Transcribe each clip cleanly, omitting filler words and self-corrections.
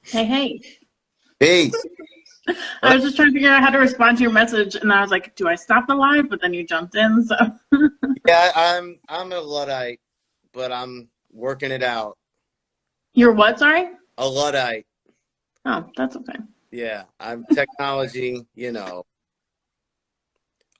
Hey, hey. Hey, I what was just trying to figure out how to respond to your message, and I was like, do I stop the live? But then you jumped in, so. yeah, I'm a Luddite, but I'm working it out. You're what, sorry? A Luddite. Oh, that's okay. Yeah, I'm technology.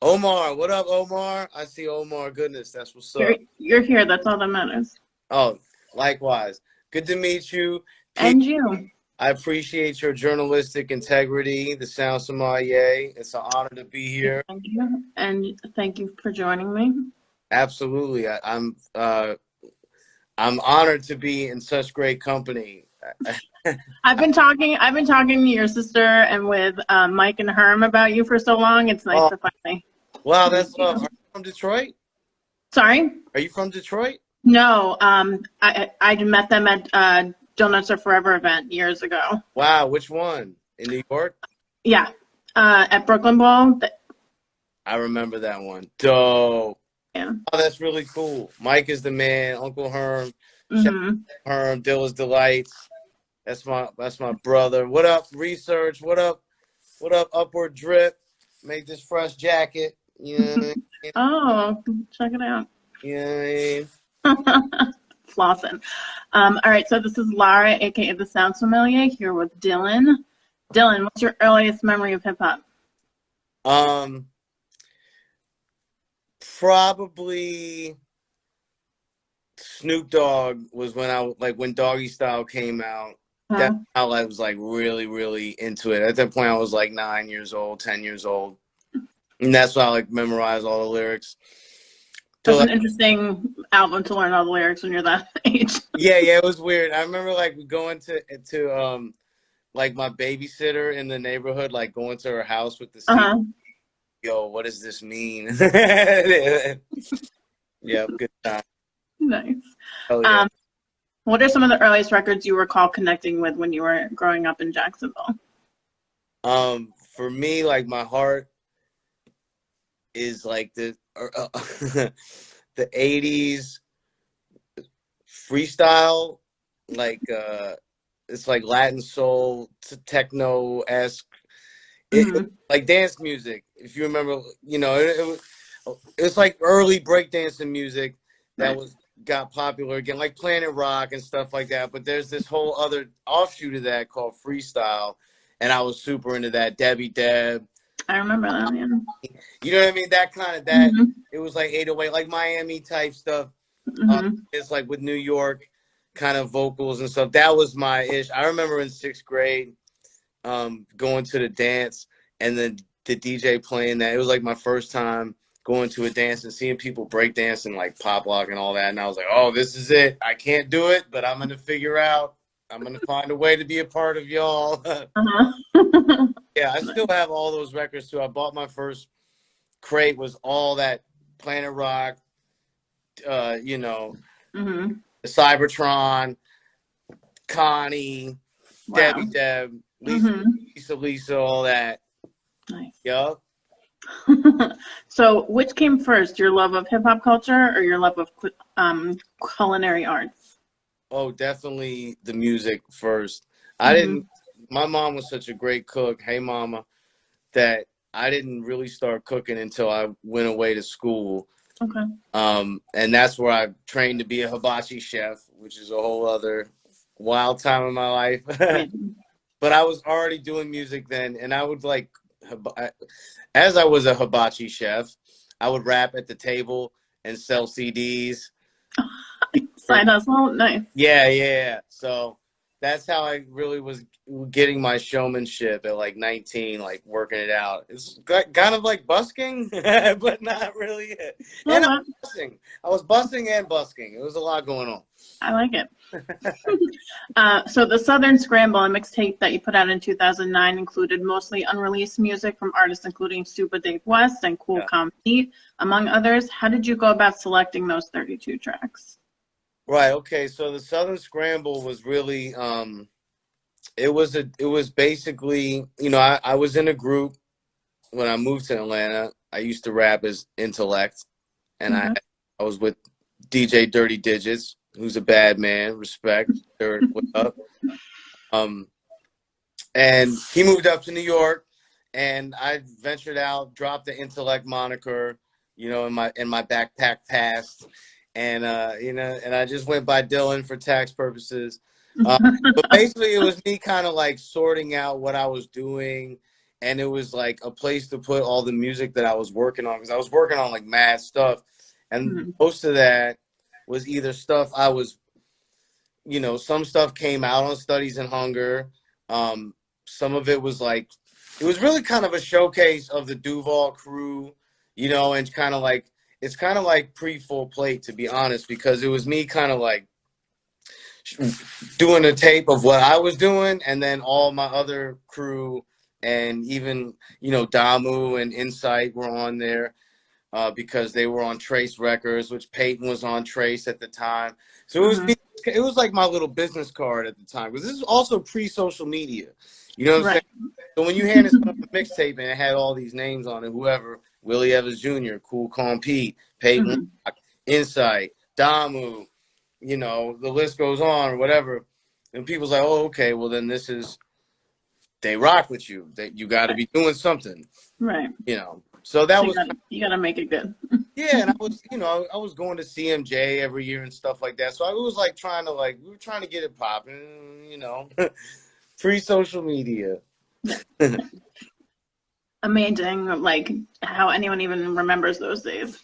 Omar, what up, Omar? I see Omar. Goodness, that's what's You're up. you're here. That's all that matters. Oh, likewise. Good to meet you. Pete, And you. I appreciate your journalistic integrity, the Sound Sommelier. It's an honor to be here. Thank you. And thank you for joining me. Absolutely. I'm honored to be in such great company. I've been talking to your sister and with Mike and Herm about you for so long. It's nice Oh, to finally wow, meet that's love. you. Are you from Detroit? Sorry? Are you from Detroit? No, I met them at Donuts Are Forever event years ago. Wow, which one? In New York? Yeah, at Brooklyn Bowl. I remember that one. Dope. Yeah. Oh, that's really cool. Mike is the man. Uncle Herm. Shout Mhm. out to Herm. Dilla's Delights. That's my brother. What up, Research? What up? What up, Upward Drip? Make this fresh jacket. You know what I mean? Oh, check it out. You know what I mean? Flossing. All right, so this is Lara, aka the Sounds Familiar, here with Dillon. Dillon, what's your earliest memory of hip hop? Um, Probably Snoop Dogg was when Doggy Style came out. That's Huh? how I was like really, really into it. At that point, I was like 9 years old, 10 years old, and that's why I like memorized all the lyrics. So That's like, an interesting album to learn all the lyrics when you're that age. yeah, it was weird. I remember like going to like my babysitter in the neighborhood, like going to her house with the CD. Uh-huh. Yo, what does this mean? Yeah, good time. Nice. Oh yeah. Um, what are some of the earliest records you recall connecting with when you were growing up in Jacksonville? For me, like my heart is like the 80s freestyle, like it's like Latin soul to techno esque, Hmm. like dance music. If you remember, it's like early breakdancing music that Right. was got popular again, like Planet Rock and stuff like that. But there's this whole other offshoot of that called freestyle, and I was super into that. Debbie Deb, I remember that, yeah. you know what I mean? That kind of that. Hmm. It was like 808, like Miami type stuff. Hmm. It's like with New York kind of vocals and stuff. That was my ish. I remember in sixth grade, going to the dance and then the DJ playing that. It was like my first time going to a dance and seeing people break dance and like pop lock and all that. And I was like, oh, this is it. I can't do it, but I'm gonna figure out. I'm gonna find a way to be a part of y'all. Uh-huh. Yeah, I still Nice. have all those records too. I bought my first crate was all that Planet Rock, uh, you know, Hmm. Cybertron, Connie, Debbie Wow. Deb, Hmm. Lisa, all that. Nice. Yup. So, which came first, your love of hip hop culture or your love of culinary arts? Oh, definitely the music first. I didn't. Hmm. My mom was such a great cook. Hey, mama, that I didn't really start cooking until I went away to school. Okay. And that's where I trained to be a hibachi chef, which is a whole other wild time in my life. Amazing. But I was already doing music then, and I would like, as I was a hibachi chef, I would rap at the table and sell CDs. Side hustle, nice. Yeah. So that's how I really was getting my showmanship at like 19, like working it out. It's kind of like busking, but not really. Well, And what? I was busing and busking. It was a lot going on. I like it. So the Southern Scramble, a mixtape that you put out in 2009, included mostly unreleased music from artists including Super Dave West and Cool Yeah. Calm Pete, among others. How did you go about selecting those 32 tracks? Right. Okay. So the Southern Scramble was really, it was basically, I was in a group when I moved to Atlanta. I used to rap as Intellect, and I Okay. I was with DJ Dirty Digits, who's a bad man. Respect. Dirt, what up? Um, And he moved up to New York, and I ventured out, dropped the Intellect moniker, in my backpack past, and and I just went by Dillon for tax purposes. But basically, it was me kind of like sorting out what I was doing, and it was like a place to put all the music that I was working on, because I was working on like mad stuff, and most of that was either stuff I was, some stuff came out on Studies in Hunger. Some of it was like, it was really kind of a showcase of the Duval crew, and kind of like, it's kind of like pre-full plate, to be honest, because it was me kind of like doing a tape of what I was doing, and then all my other crew, and even, Damu and Insight were on there. Because they were on Trace Records, which Peyton was on Trace at the time. So it was like my little business card at the time, because this is also pre-social media. You know what I'm saying? So when you handed someone a mixtape and it had all these names on it, whoever, Willie Evans Jr., Cool Calm Pete, Peyton, Insight, Damu, the list goes on, or whatever. And people's like, oh, okay, well then they rock with you. That you got to be doing something, right? So that was, you gotta make it good. yeah, and I was, I was going to CMJ every year and stuff like that. So I was like we were trying to get it popping, pre-social media. Amazing, like how anyone even remembers those days.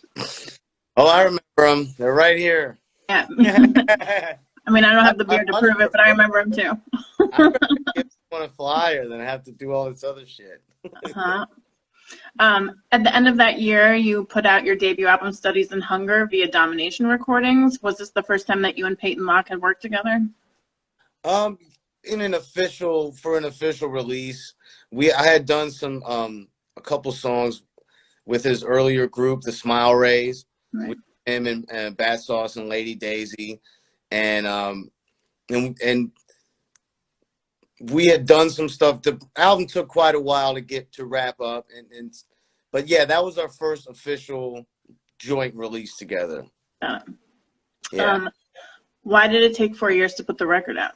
Oh, I remember them. They're right here. Yeah. I mean, I don't have the beard to prove it, but I remember them too. I'd rather give someone a flyer than have to do all this other shit. At the end of that year, you put out your debut album, Studies in Hunger, via Domination Recordings. Was this the first time that you and Peyton Locke had worked together? For an official release, I had done some a couple songs with his earlier group, the Smile Rays, with him and Bat Sauce and Lady Daisy, and we had done some stuff. The album took quite a while to get to wrap up, but yeah, that was our first official joint release together. Yeah. Why did it take 4 years to put the record out?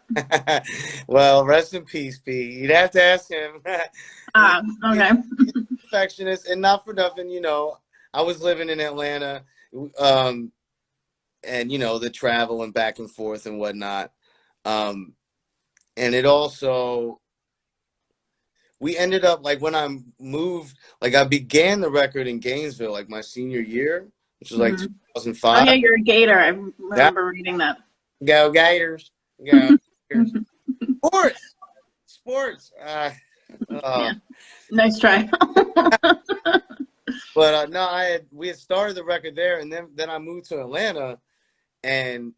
Well, rest in peace, P. You'd have to ask him. Okay. He's a perfectionist, and not for nothing, I was living in Atlanta, and the travel and back and forth and whatnot. And it also, we ended up, like, when I moved, like, I began the record in Gainesville, like, my senior year, which was, like, 2005. Oh, yeah, you're a Gator. I remember reading that. Go Gators. Go Gators. Sports. Yeah. Nice try. But, no, we had started the record there, and then I moved to Atlanta, and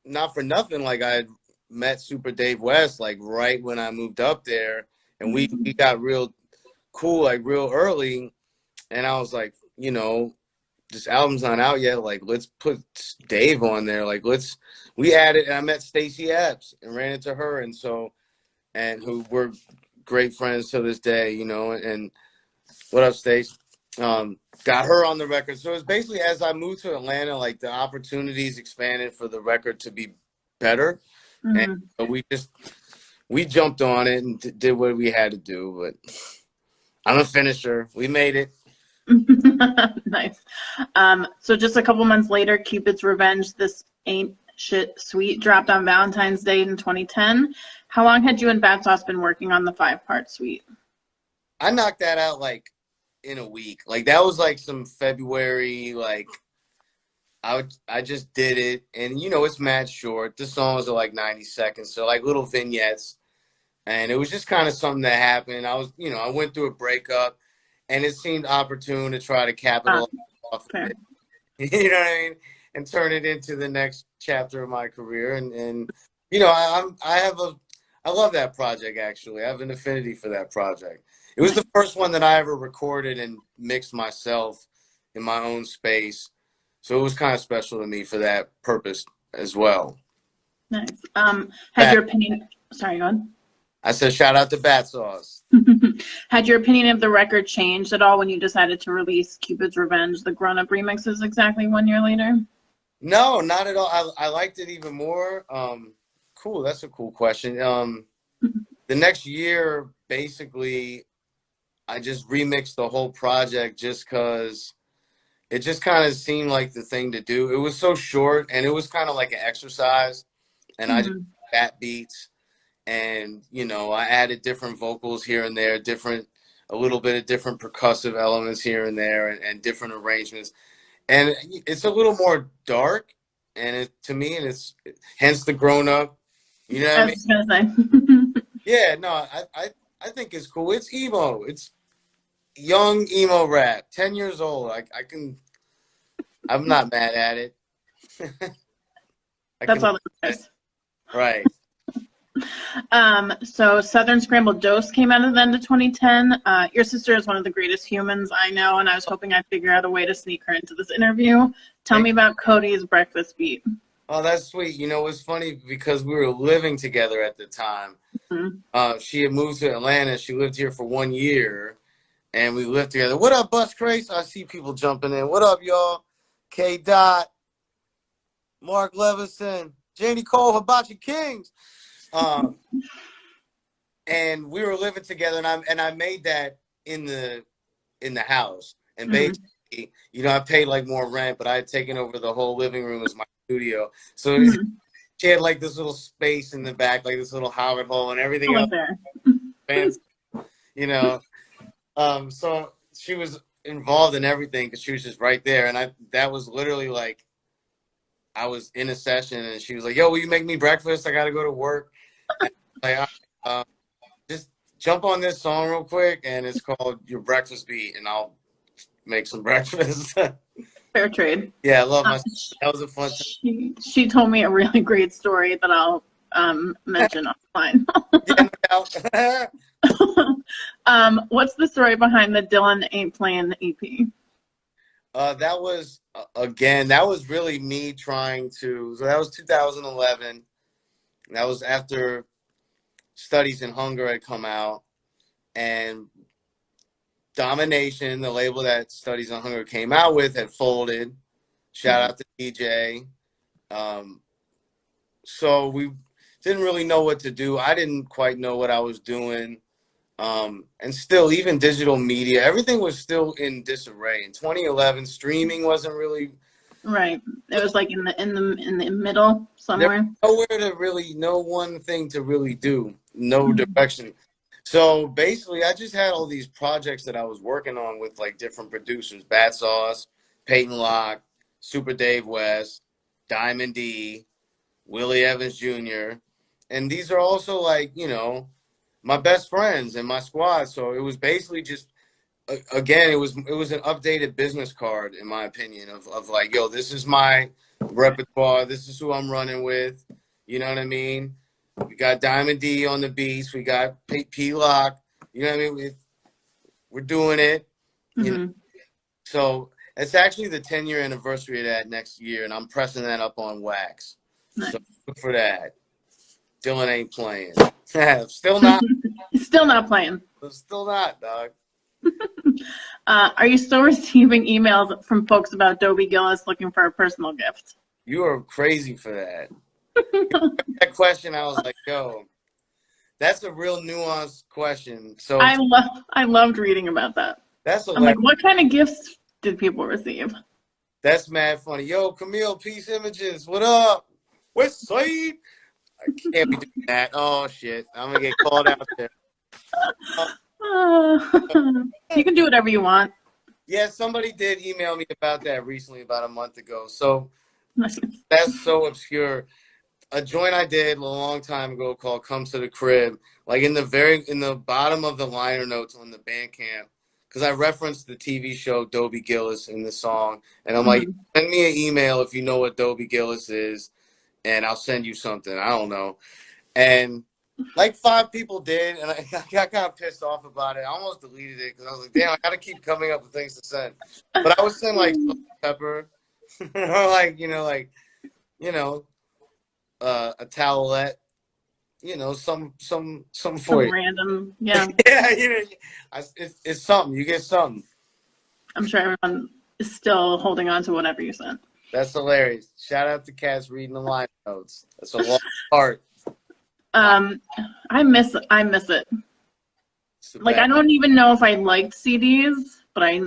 not for nothing, like, I had met Super Dave West like right when I moved up there, and we got real cool like real early, and I was like, this album's not out yet, like let's put Dave on there, like we added, and I met Stacey Epps and ran into her, and who we're great friends to this day, and what up, Stace? Got her on the record. So it's basically, as I moved to Atlanta, like the opportunities expanded for the record to be better. And so we jumped on it and did what we had to do, but I'm a finisher. We made it. Nice. So just a couple months later, Cupid's Revenge, This Ain't Shit Sweet, dropped on Valentine's Day in 2010. How long had you and Bat Sauce been working on the 5-part suite? I knocked that out like in a week. Like that was like some February, like I just did it, and it's mad short. The songs are like 90 seconds, so like little vignettes, and it was just kind of something that happened. I was, I went through a breakup, and it seemed opportune to try to capitalize off of it. You know what I mean? And turn it into the next chapter of my career, and I love that project. Actually, I have an affinity for that project. It was the first one that I ever recorded and mixed myself in my own space. So it was kind of special to me for that purpose as well. Nice. Had your opinion? Sorry, go on. I said shout out to Bat Sauce. Had your opinion of the record changed at all when you decided to release Cupid's Revenge, the grown-up remixes, exactly 1 year later? No, not at all. I liked it even more. Cool. That's a cool question. the next year, basically, I just remixed the whole project just because it just kind of seemed like the thing to do. It was so short, and it was kind of like an exercise, and I just Mhm. bat beats, and I added different vocals here and there, a little bit of different percussive elements here and there, and different arrangements, and it's a little more dark, and to me, and it's hence the grown up. You know what I I was mean? just gonna say. Yeah, no, I think it's cool. It's emo. It's young emo rap. 10 years old. I'm not mad at it. I That's can all that live with it. matters. Right. So Southern Scrambled Dose came out at the end of 2010. Your sister is one of the greatest humans I know, and I was hoping I'd figure out a way to sneak her into this interview. Tell me about Cody's breakfast beat. Oh, that's sweet. It's funny because we were living together at the time. Mhm. She had moved to Atlanta. She lived here for 1 year, and we lived together. What up, Bus Crates? I see people jumping in. What up, y'all? K. Dot, Mark Levison, Janie Cole, Hibachi Kings. Um, and we were living together, and I made that in the house, and Mhm. basically, I paid like more rent, but I had taken over the whole living room as my studio. So Mhm. she had like this little space in the back, like this little hobbit hole, and I everything else live there. fancy, you know. So she was involved in everything because she was just right there, and that was literally like I was in a session, and she was like, "Yo, will you make me breakfast? I gotta go to work." And I'm like, "All right, just jump on this song real quick, and it's called Your Breakfast Beat, and I'll make some breakfast." Fair trade. Yeah, I love Uh, my. That was a fun time. she told me a really great story that I'll mention offline. Yeah, no doubt. What's the story behind the Dylan Ain't Playing EP? That was again. That was really me trying to. So that was 2011. That was after Studies in Hunger had come out, and Domination, the label that Studies in Hunger came out with, had folded. Shout out to DJ. Um, so we didn't really know what to do. I didn't quite know what I was doing. And still, even digital media, everything was still in disarray. In 2011, streaming wasn't really Right. It was like in the middle there. somewhere. Nowhere to really, no one thing to really do, no Mhm. direction. So basically, I just had all these projects that I was working on with like different producers: Bad Sauce, Peyton Locke, Super Dave West, Diamond D, Willie Evans Jr. And these are also like, my best friends and my squad. So it was basically just again, it was an updated business card in my opinion of like, yo, this is my repertoire. This is who I'm running with. You know what I mean? We got Diamond D on the beats. We got P Lock. You know what I mean? We're doing it. You know, Mhm. so it's actually the 10-year anniversary of that next year, and I'm pressing that up on wax. So Nice. look for that. Dylan ain't playing. Still not. Still not playing. Still not, dog. Are you still receiving emails from folks about Dobie Gillis looking for a personal gift? You are crazy for that. That question, I was like, yo, that's a real nuanced question. So I loved reading about that. that's I'm like, hilarious. what kind of gifts did people receive? That's mad funny. Yo, Camille, Peace Images, what up? West Side. I can't be doing that. Oh shit, I'm gonna get called out there. Uh, You can do whatever you want. yeah, somebody did email me about that recently, about a month ago. So Nice. that's so obscure. A joint I did a long time ago called "Come to the Crib," like in the bottom of the liner notes on the Bandcamp, because I referenced the TV show Dobie Gillis in the song, and I'm like, Mhm. send me an email if you know what Dobie Gillis is, and I'll send you something. I don't know, and like 5 people did, and I got kind of pissed off about it. I almost deleted it because I was like, damn, I gotta keep coming up with things to send. But I would send like salt and pepper, or like you know a towelette, some for Some you. random, yeah. Yeah, it's something. You get something. I'm sure everyone is still holding on to whatever you sent. That's hilarious. Shout out to Cass reading the line notes. That's a long part. I miss it. Like, I don't even know if I liked CDs, but I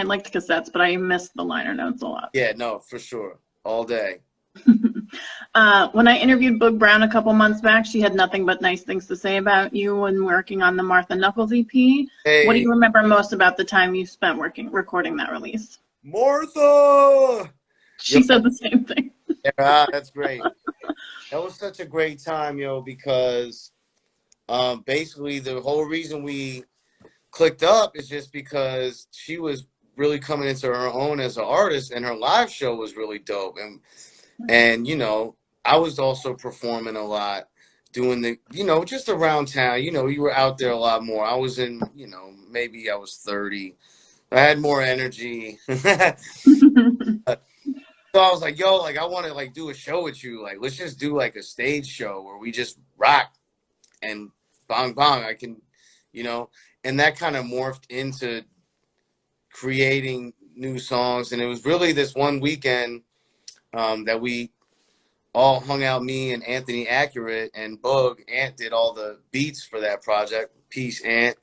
liked cassettes, but I missed the liner notes a lot. Yeah, no, for sure. All day. When I interviewed Boog Brown a couple months back, she had nothing but nice things to say about you when working on the Martha Knuckles EP. Hey. What do you remember most about the time you spent recording that release? Martha! She said the same thing. Yeah, that's great. That was such a great time, because basically the whole reason we clicked up is just because she was really coming into her own as an artist, and her live show was really dope. And I was also performing a lot, doing the, just around town. You were out there a lot more. I was in, maybe I was 30. I had more energy. So I was like, yo, like, I want to, like, do a show with you. Like, let's just do, like, a stage show where we just rock and bong, bong. I can, and that kind of morphed into creating new songs. And it was really this one weekend that we all hung out, me and Anthony Accurate and Bug. Ant did all the beats for that project. Peace, Ant.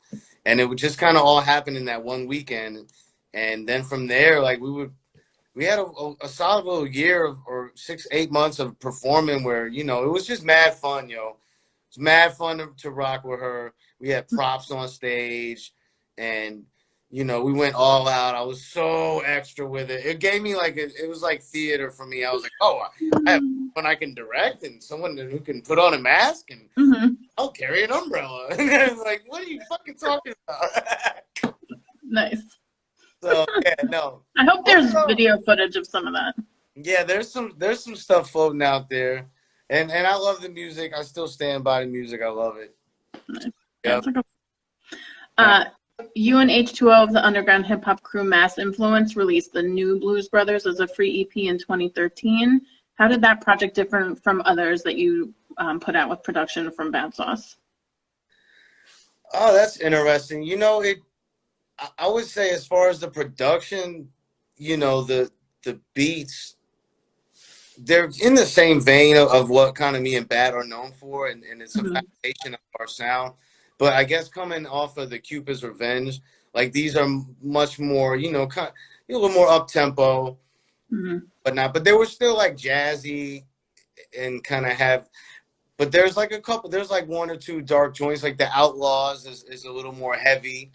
And it would just kind of all happen in that one weekend. And then from there, like, we had a solid little year or 6-8 months of performing where, it was just mad fun, yo. It's mad fun to rock with her. We had props on stage, and, we went all out. I was so extra with it. It gave me it was like theater for me. I was like, oh, I have someone I can direct and someone who can put on a mask, and I'll carry an umbrella. And I was like, what are you fucking talking about? Nice. So yeah, no. I hope there's video footage of some of that. Yeah, there's some stuff floating out there, and I love the music. I still stand by the music. I love it. Nice. Yeah, you and H2O of the underground hip hop crew Mass Influence released the new Blues Brothers as a free EP in 2013. How did that project differ from others that you put out with production from Bad Sauce? Oh, that's interesting. I would say as far as the production, the beats, they're in the same vein of what kind of me and Bad are known for, and it's a foundation of our sound. But I guess coming off of the Cupid's Revenge, like, these are much more, a little more up tempo, but they were still like jazzy and kind of but there's like there's like one or two dark joints, like the Outlaws is a little more heavy.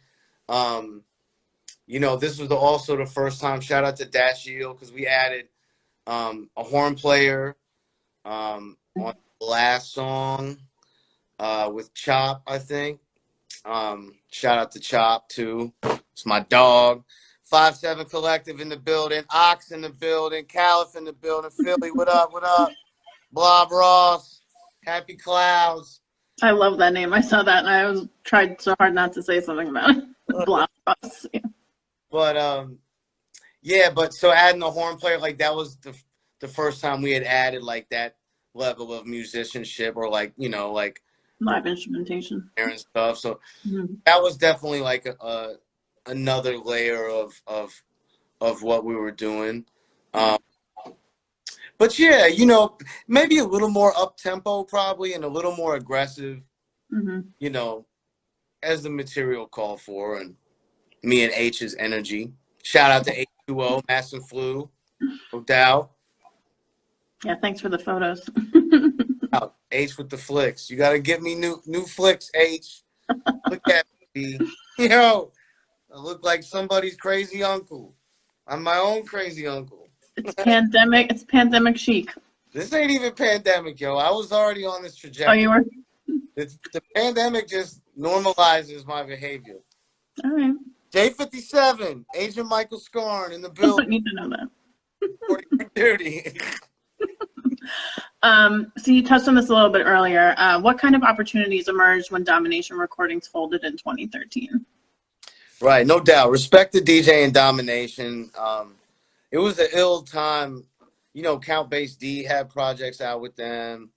This was also the first time, shout out to Dash Yield, because we added a horn player on the last song with Chop, I think. Shout out to Chop too. It's my dog. 5-7 Collective in the building, Ox in the building, Caliph in the building, Philly, what up, what up? Blob Ross, Happy Clouds. I love that name. I saw that and I tried so hard not to say something about it. Blob Ross. Yeah. But so adding the horn player, like, that was the first time we had added like that level of musicianship, or like Live instrumentation and stuff. So that was definitely like another layer of what we were doing. But yeah, maybe a little more up tempo probably, and a little more aggressive, as the material called for, and me and H's energy. Shout out to H2O, Mass and Flu, no doubt. Yeah, thanks for the photos. H with the flicks. You gotta get me new flicks, H. Look at me. Yo, I look like somebody's crazy uncle. I'm my own crazy uncle. It's pandemic. It's pandemic chic. This ain't even pandemic, yo. I was already on this trajectory. Oh, you were? The pandemic just normalizes my behavior. All right. J57, Agent Michael Scarn in the I building. don't need to know that. 40 So you touched on this a little bit earlier. What kind of opportunities emerged when Domination Recordings folded in 2013? Right, no doubt. Respect to DJ and Domination. It was an ill time. Count Bass D had projects out with them.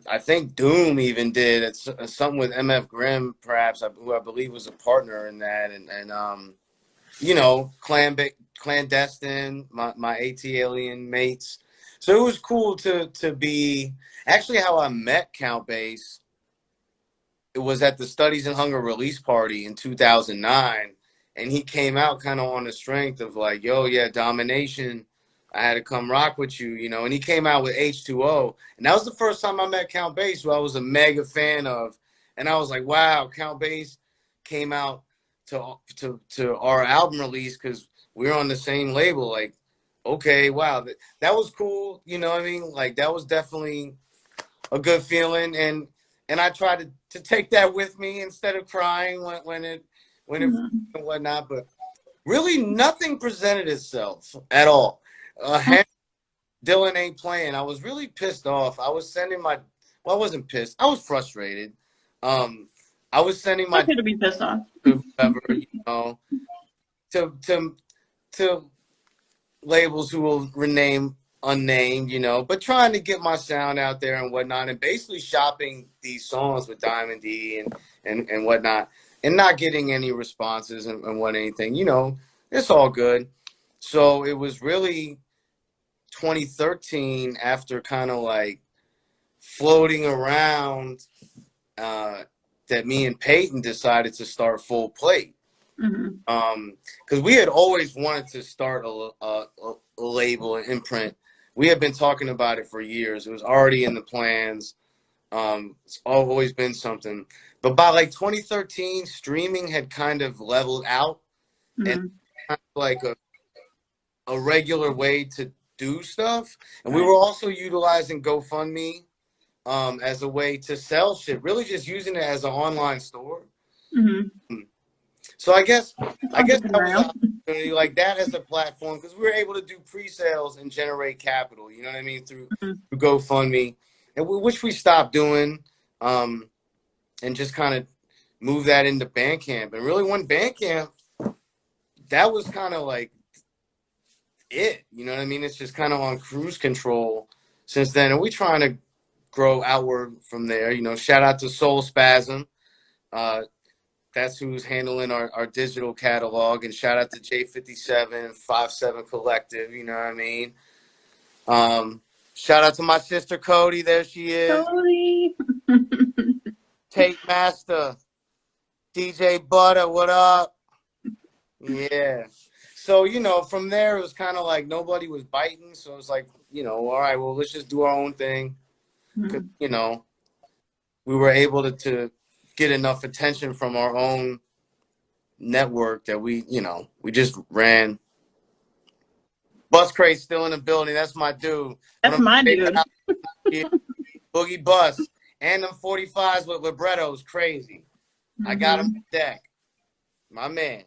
I think Doom even did. It's something with MF Grimm, perhaps, who I believe was a partner in that. And Clandestine, my AT Alien mates. So it was cool to be actually how I met Count Bass. It was at the Studies in Hunger release party in 2009, and he came out kind of on the strength of like, yo, yeah, Domination. I had to come rock with you, you know. And he came out with H2O, and that was the first time I met Count Bass, who I was a mega fan of, and I was like, wow, Count Bass came out to our album release because we were on the same label. Like, okay, wow, that was cool. You know what I mean? Like that was definitely a good feeling, and I tried to take that with me instead of crying when it and whatnot. But really, nothing presented itself at all. Dillon ain't playing. I was really pissed off. I was sending my well, I wasn't pissed. I was frustrated. I was sending my Okay to be pissed off. whatever, you know, to labels who will rename unnamed, you know, but trying to get my sound out there and whatnot, and basically shopping these songs with Diamond D and whatnot, and not getting any responses and what anything, you know, it's all good. So it was really 2013 after kind of like floating around that me and Peyton decided to start Full Plate. Because we had always wanted to start a label, an imprint. We had been talking about it for years. It was already in the plans. It's always been something. But by like 2013, streaming had kind of leveled out, and kind of like a regular way to do stuff. And we were also utilizing GoFundMe as a way to sell shit, really just using it as an online store. So I guess that was an opportunity like that as a platform, because we were able to do pre-sales and generate capital, you know what I mean, through GoFundMe, and which we stopped doing, and just kind of move that into Bandcamp. And really, when Bandcamp, that was kind of like it, you know what I mean? It's just kind of on cruise control since then, and we trying to grow outward from there. You know, shout out to Soul Spasm. That's who's handling our digital catalog, and shout out to J57 57 Collective. You know what I mean? Shout out to my sister Cody. There she is. Cody. Tape Master, DJ Butter. What up? Yeah. So, you know, from there it was kind of like nobody was biting. So it was like, you know, all right, well, let's just do our own thing. 'Cause, you know, we were able to get enough attention from our own network that we, you know, we just ran. Bus Crate still in the building. That's my dude. That's my dude. Boogie Bus. And them 45s with librettos. Crazy. I got him on deck. My man.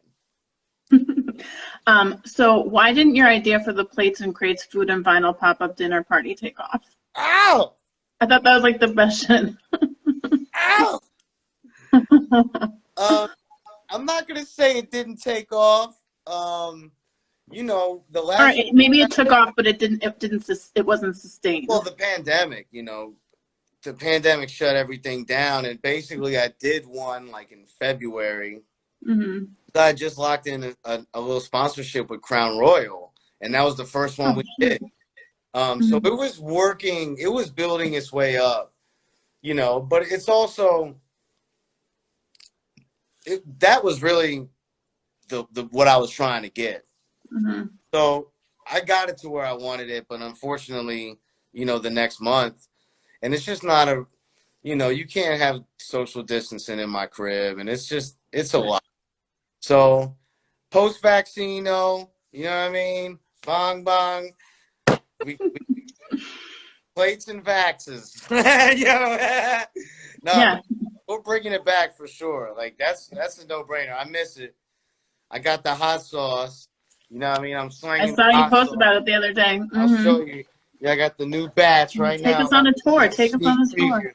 So why didn't your idea for the Plates and Crates food and vinyl pop-up dinner party take off? Ow! I thought that was like the best shit. Ow! I'm not gonna say it didn't take off. You know, the last. Or maybe it took off, but it wasn't sustained. Well, the pandemic, you know, the pandemic shut everything down, and basically I did one like in February. I just locked in a little sponsorship with Crown Royal, and that was the first one we did. So it was working, it was building its way up, you know, but it's also, that was really the what I was trying to get. So I got it to where I wanted it, but unfortunately, you know, the next month, and it's just not a, you know, you can't have social distancing in my crib, and it's a lot. So post-vaccine, though, you know what I mean? Bong, bong. We plates and vaxes. We're bringing it back for sure. Like that's a no-brainer. I miss it. I got the hot sauce. You know what I mean? I'm slanging. I saw you post about it the other day. I'll show you. Yeah, I got the new batch right now. Take us on a tour. Take us on a tour.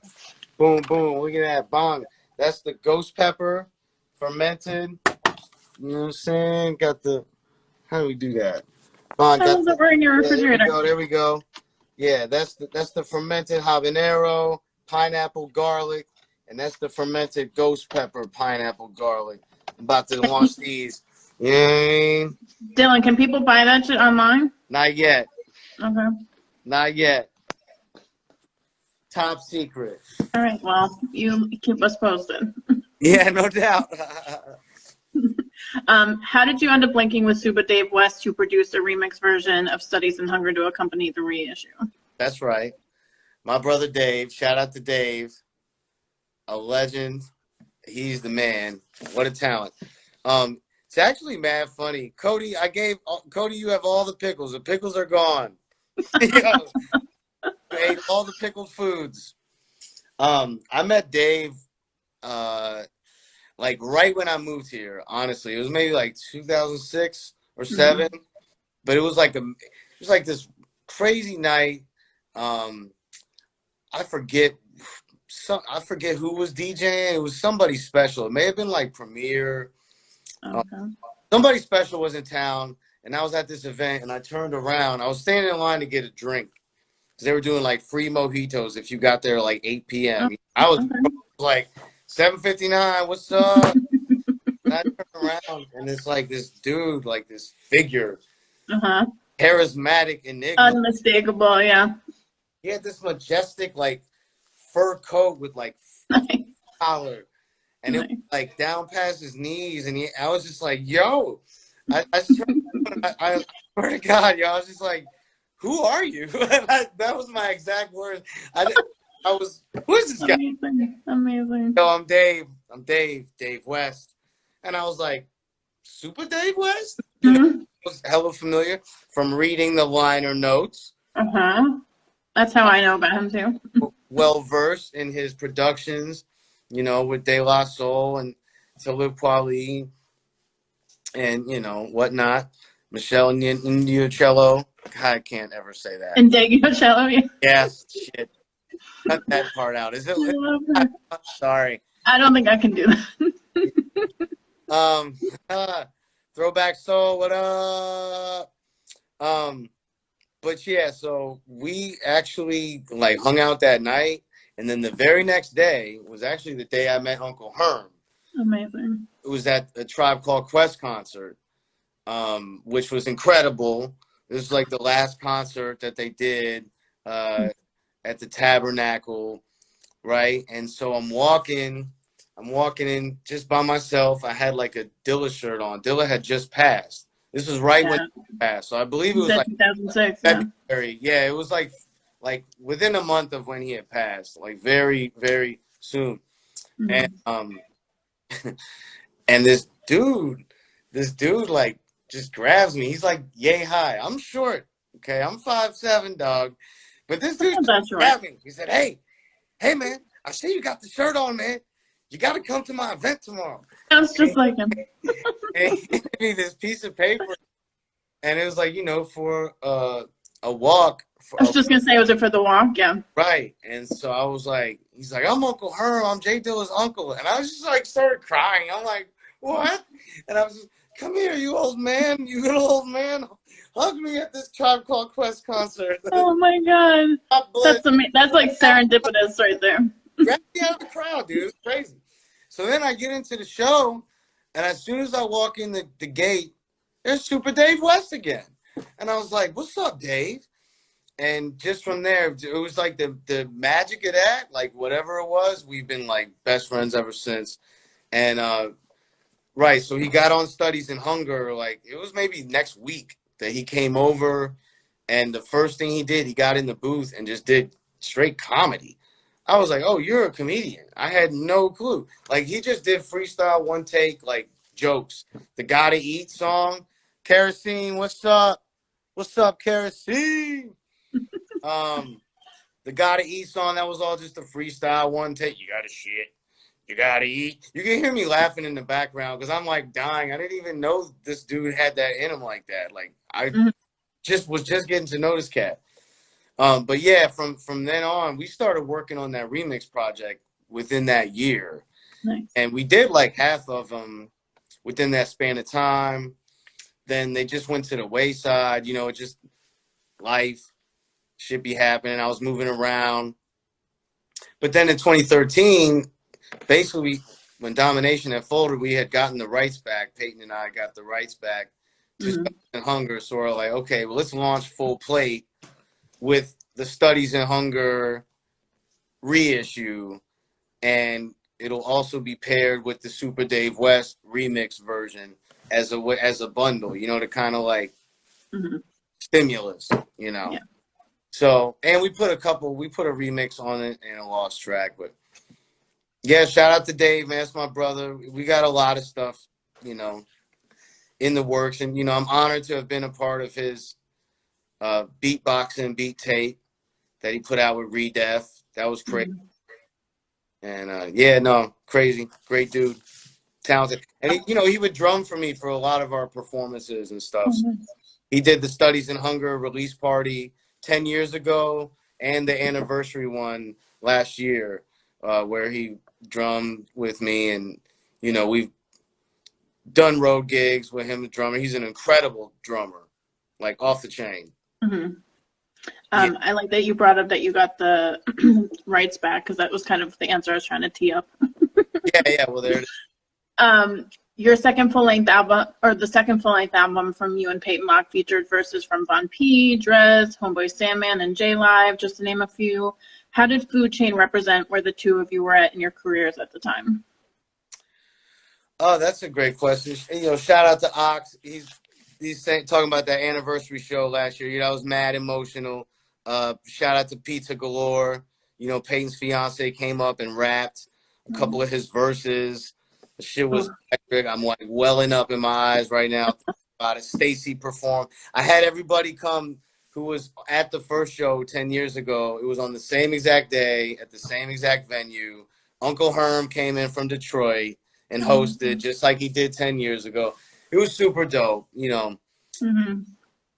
Boom, boom. Look at that. Bong. That's the ghost pepper fermented. You know what I'm saying? Got the. How do we do that? Bong. Got over in your refrigerator. There we go. Yeah, that's the fermented habanero, pineapple, garlic, and that's the fermented ghost pepper, pineapple, garlic. I'm about to launch these. You know what I mean? Dillon, can people buy that shit online? Not yet. Okay. Not yet. Top secret. All right. Well, you keep us posted. Yeah, no doubt. How did you end up linking with Suba Dave West to produce a remix version of Studies in Hunger to accompany the reissue? That's right. My brother Dave, shout out to Dave, a legend. He's the man. What a talent. It's actually mad funny. Cody, Cody, you have all the pickles. The pickles are gone. Yo, you ate all the pickled foods. I met Dave like right when I moved here, honestly. It was maybe like 2006 or 7. But it was like this crazy night. I forget who was DJing. It was somebody special. It may have been like Premier. Okay. Somebody special was in town, and I was at this event, and I turned around. I was standing in line to get a drink because they were doing like free mojitos if you got there like 8 p.m. I was like 7:59. What's up? And I turn around, and it's like this dude, like this figure, charismatic enigma. Unmistakable, yeah. He had this majestic like fur coat with like collar, and it was like down past his knees, and I was just like, yo, I swear to God, yo, I was just like, who are you? That was my exact words. I was, who is this guy? Amazing. Yo, I'm Dave West, and I was like, Super Dave West? You know, it was hella familiar from reading the liner notes. That's how I know about him too. Well versed in his productions, you know, with De La Soul and Talib Kweli and, you know, whatnot. Michelle Indiacello. I can't ever say that. Indiacello, yeah. Yes, shit. Cut that part out. Is it? Sorry. I don't think I can do that. Throwback Soul, what up? But yeah, so we actually like hung out that night, and then the very next day was actually the day I met Uncle Herm. Amazing. It was at a Tribe Called Quest concert, which was incredible. This was like the last concert that they did at the Tabernacle, right? And so I'm walking in just by myself. I had like a Dilla shirt on. Dilla had just passed. This was right when he passed. So I believe it was like 2006. February. Yeah, it was like within a month of when he had passed, like very, very soon. And and this dude like just grabs me. He's like, yay high. I'm short. Okay, I'm 5'7", dog. But this dude grabbed me. He said, hey man, I see you got the shirt on, man. You got to come to my event tomorrow. Sounds just like him. And he gave me this piece of paper, and it was like, you know, for a walk. I was just going to say, was it for the walk? Yeah. Right. And so I was like, he's like, I'm Uncle Herm. I'm Jay Dilla's uncle. And I was just like, started crying. I'm like, what? And I was just, come here, you old man. You little old man. Hug me at this Tribe Called Quest concert. Oh, my God. That's like serendipitous right there. Grab me out of the crowd, dude. It's crazy. So then I get into the show, and as soon as I walk in the gate, there's Super Dave West again. And I was like, what's up, Dave? And just from there, it was like the magic of that, like whatever it was, we've been like best friends ever since. And right, so he got on Studies in Hunger, like it was maybe next week that he came over, and the first thing he did, he got in the booth and just did straight comedy. I was like, oh, you're a comedian. I had no clue. Like, he just did freestyle, one take, like, jokes. The Gotta Eat song. Kerosene, what's up? What's up, Kerosene? The Gotta Eat song, that was all just a freestyle, one take. You gotta shit. You gotta eat. You can hear me laughing in the background because I'm, like, dying. I didn't even know this dude had that in him like that. Like, I was just getting to know this cat. But yeah, from then on, we started working on that remix project within that year. Nice. And we did like half of them within that span of time. Then they just went to the wayside, you know, it just life should be happening. I was moving around. But then in 2013, basically when Domination had folded, we had gotten the rights back. Peyton and I got the rights back to Studies in Hunger. So we're like, okay, well, let's launch Full Plate. with the Studies in Hunger reissue, and it'll also be paired with the Super Dave West remix version as a bundle, you know, to kind of like Mm-hmm. stimulus, you know. Yeah. So, and we put a remix on it and a lost track, but yeah, shout out to Dave, man. That's my brother. We got a lot of stuff, you know, in the works, and you know, I'm honored to have been a part of his beatboxing beat tape that he put out with Redef. That was crazy. Mm-hmm. And yeah, no, crazy, great dude, talented, and he, you know, he would drum for me for a lot of our performances and stuff. Oh, nice. He did the Studies in Hunger release party 10 years ago and the anniversary one last year, where he drummed with me, and you know, we've done road gigs with him, the drummer. He's an incredible drummer, like off the chain. Mm-hmm. Yeah, I like that you brought up that you got the rights back, because that was kind of the answer I was trying to tee up. yeah. Well, there it is. Your second full-length album, or the second full-length album from you and Peyton Locke, featured verses from Von P, Drez, Homeboy Sandman, and J Live, just to name a few. How did Food Chain represent where the two of you were at in your careers at the time? Oh, that's a great question. And, you know, shout out to Ox. He's talking about that anniversary show last year. You know, I was mad emotional. Shout out to Pizza Galore. You know, Peyton's fiance came up and rapped a couple of his verses. The shit was epic. I'm like welling up in my eyes right now about it. Stacy performed. I had everybody come who was at the first show 10 years ago. It was on the same exact day at the same exact venue. Uncle Herm came in from Detroit and hosted just like he did 10 years ago. It was super dope, you know. Mm-hmm.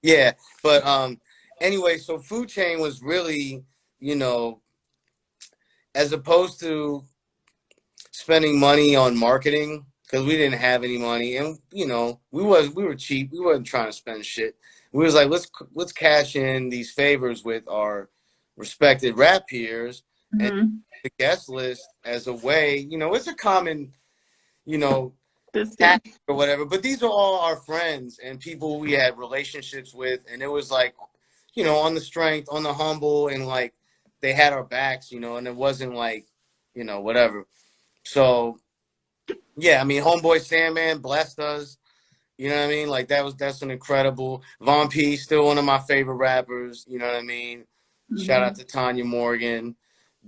Yeah, but anyway, so Food Chain was really, you know, as opposed to spending money on marketing, because we didn't have any money, and you know, we were cheap. We wasn't trying to spend shit. We was like, let's cash in these favors with our respected rap peers and Mm-hmm. the guest list as a way, you know, it's a common, you know, Yeah. or whatever. But these are all our friends and people we had relationships with, and it was like, you know, on the strength, on the humble, and like they had our backs, you know, and it wasn't like, you know, whatever. So yeah, I mean, Homeboy Sandman blessed us. You know what I mean? Like that's an incredible Von P, still one of my favorite rappers. You know what I mean? Shout Mm-hmm. out to Tanya Morgan,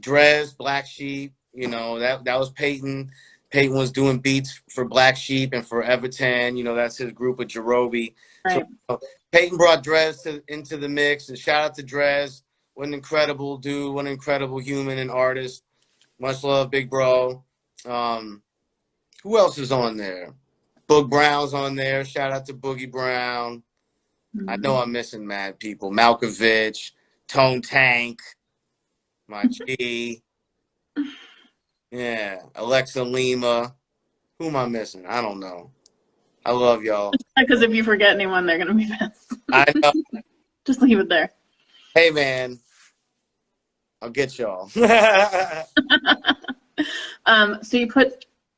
Drez, Black Sheep. You know that was Peyton. Peyton was doing beats for Black Sheep and for Everton. You know, that's his group with Jerobi. So Right. Peyton brought Drez into the mix, and shout out to Drez. What an incredible dude! What an incredible human and artist. Much love, big bro. Who else is on there? Boog Brown's on there. Shout out to Boogie Brown. I Mm-hmm. know I'm missing mad people. Malkovich, Tone Tank, my G. Yeah, Alexa Lima. Who am I missing? I don't know. I love y'all. Because if you forget anyone, they're gonna be pissed. I know. Just leave it there. Hey, man. I'll get y'all. So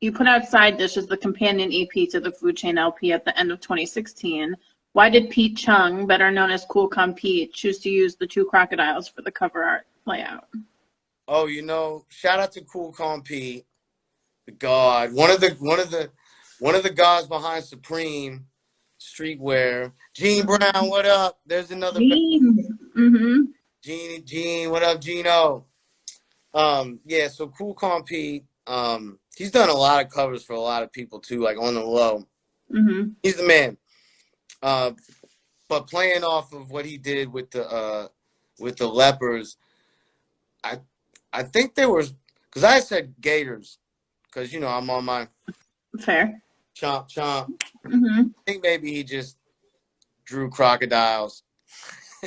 you put out Side Dish as the companion EP to the Food Chain LP at the end of 2016. Why did Pete Chung, better known as Cool Calm Pete, choose to use the two crocodiles for the cover art layout? Oh, you know, shout out to Cool Calm Pete, the god, one of the gods behind Supreme Streetwear. Gene Brown, what up? There's another Mm-hmm. Gene, what up, Gino? Yeah, so Cool Calm Pete, he's done a lot of covers for a lot of people too, like on the low. Mm-hmm. He's the man. But playing off of what he did with the lepers, I think there was, because I said gators, because you know I'm on my Fair. chomp chomp. Mm-hmm. I think maybe he just drew crocodiles,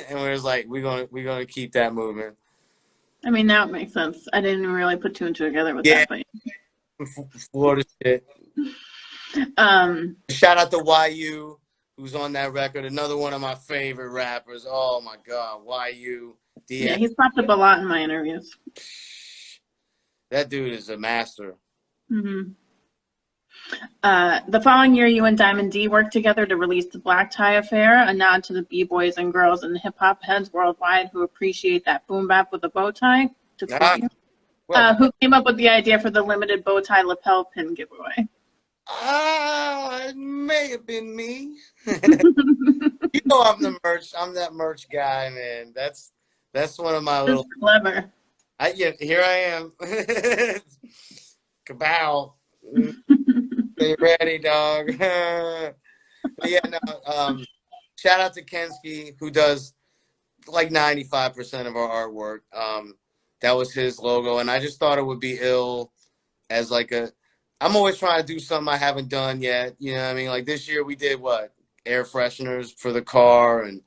and we was like, we're gonna keep that moving. I mean, now it makes sense. I didn't really put two and two together with Yeah, that, Florida shit. but Shout out to YU, who's on that record. Another one of my favorite rappers. Oh my God, YU. yeah, he's popped up a lot in my interviews. That dude is a master. Mm-hmm. The following year, you and Diamond D worked together to release The Black Tie Affair, a nod to the b-boys and girls and hip-hop heads worldwide who appreciate that boom bap with a bow tie, to quote you. Well, Who came up with the idea for the limited bow tie lapel pin giveaway? it may have been me. You know, I'm the merch. I'm that merch guy, man. That's one of my That's little. clever. Here I am. Kabow. Stay ready, dog. But yeah, no. Shout out to Kensky, who does like 95% of our artwork. That was his logo, and I just thought it would be ill as like a. I'm always trying to do something I haven't done yet. You know what I mean? Like this year we did what? Air fresheners for the car and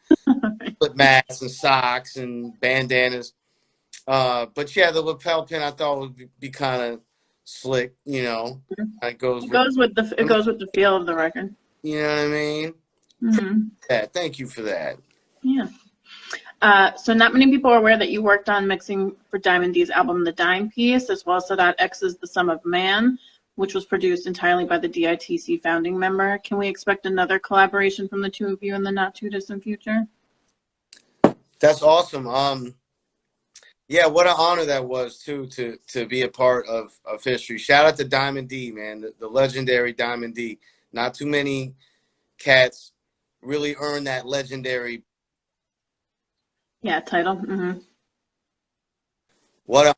foot mats and socks and bandanas. But yeah, the lapel pin I thought would be kind of slick. You know, it goes with the feel of the record. You know what I mean? Mm-hmm. Yeah, thank you for that. Yeah. So not many people are aware that you worked on mixing for Diamond D's album The Dime Piece, as well as Sadat X's The Sum of Man, which was produced entirely by the DITC founding member. Can we expect another collaboration from the two of you in the not too distant future? That's awesome. Yeah, what an honor that was too to be a part of history. Shout out to Diamond D, man, the legendary Diamond D. Not too many cats really earn that legendary. Yeah, title. Mm-hmm. What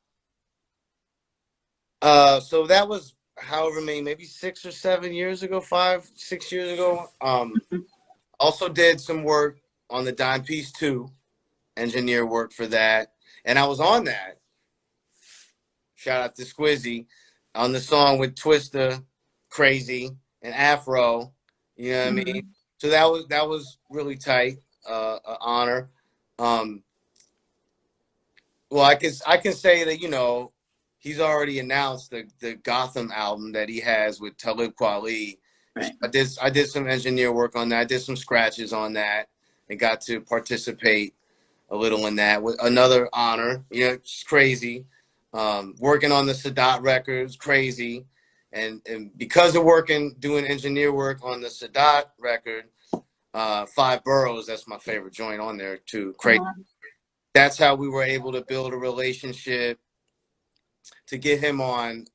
so that was however many, maybe 6 or 7 years ago, 5, 6 years ago. Also did some work on the Dime Piece 2, engineer work for that. And I was on that. Shout out to Squizzy on the song with Twista, Crazy, and Afro. You know what I mean? So that was really tight, an honor. Well, I can say that, you know, he's already announced the Gotham album that he has with Talib Kweli. Right. I did some engineer work on that. I did some scratches on that and got to participate a little in that. With another honor, you know, it's crazy. Working on the Sadat records, crazy. And because of doing engineer work on the Sadat record, Five Boroughs, that's my favorite joint on there too. Crazy. That's how we were able to build a relationship to get him on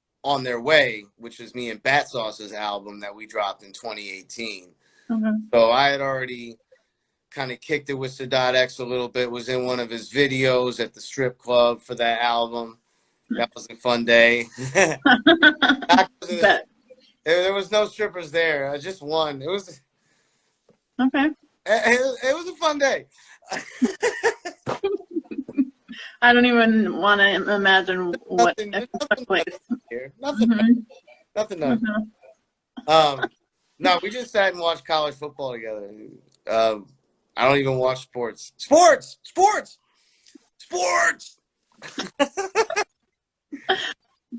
Their Way, which is me and Bat Sauce's album that we dropped in 2018. So I had already kind of kicked it with Sadat X a little bit, was in one of his videos at the strip club for that album. That was a fun day. There was no strippers there. I just won. It was okay. It was a fun day. I don't even want to imagine what took place. Here. Nothing. No, we just sat and watched college football together. I don't even watch sports. Sports.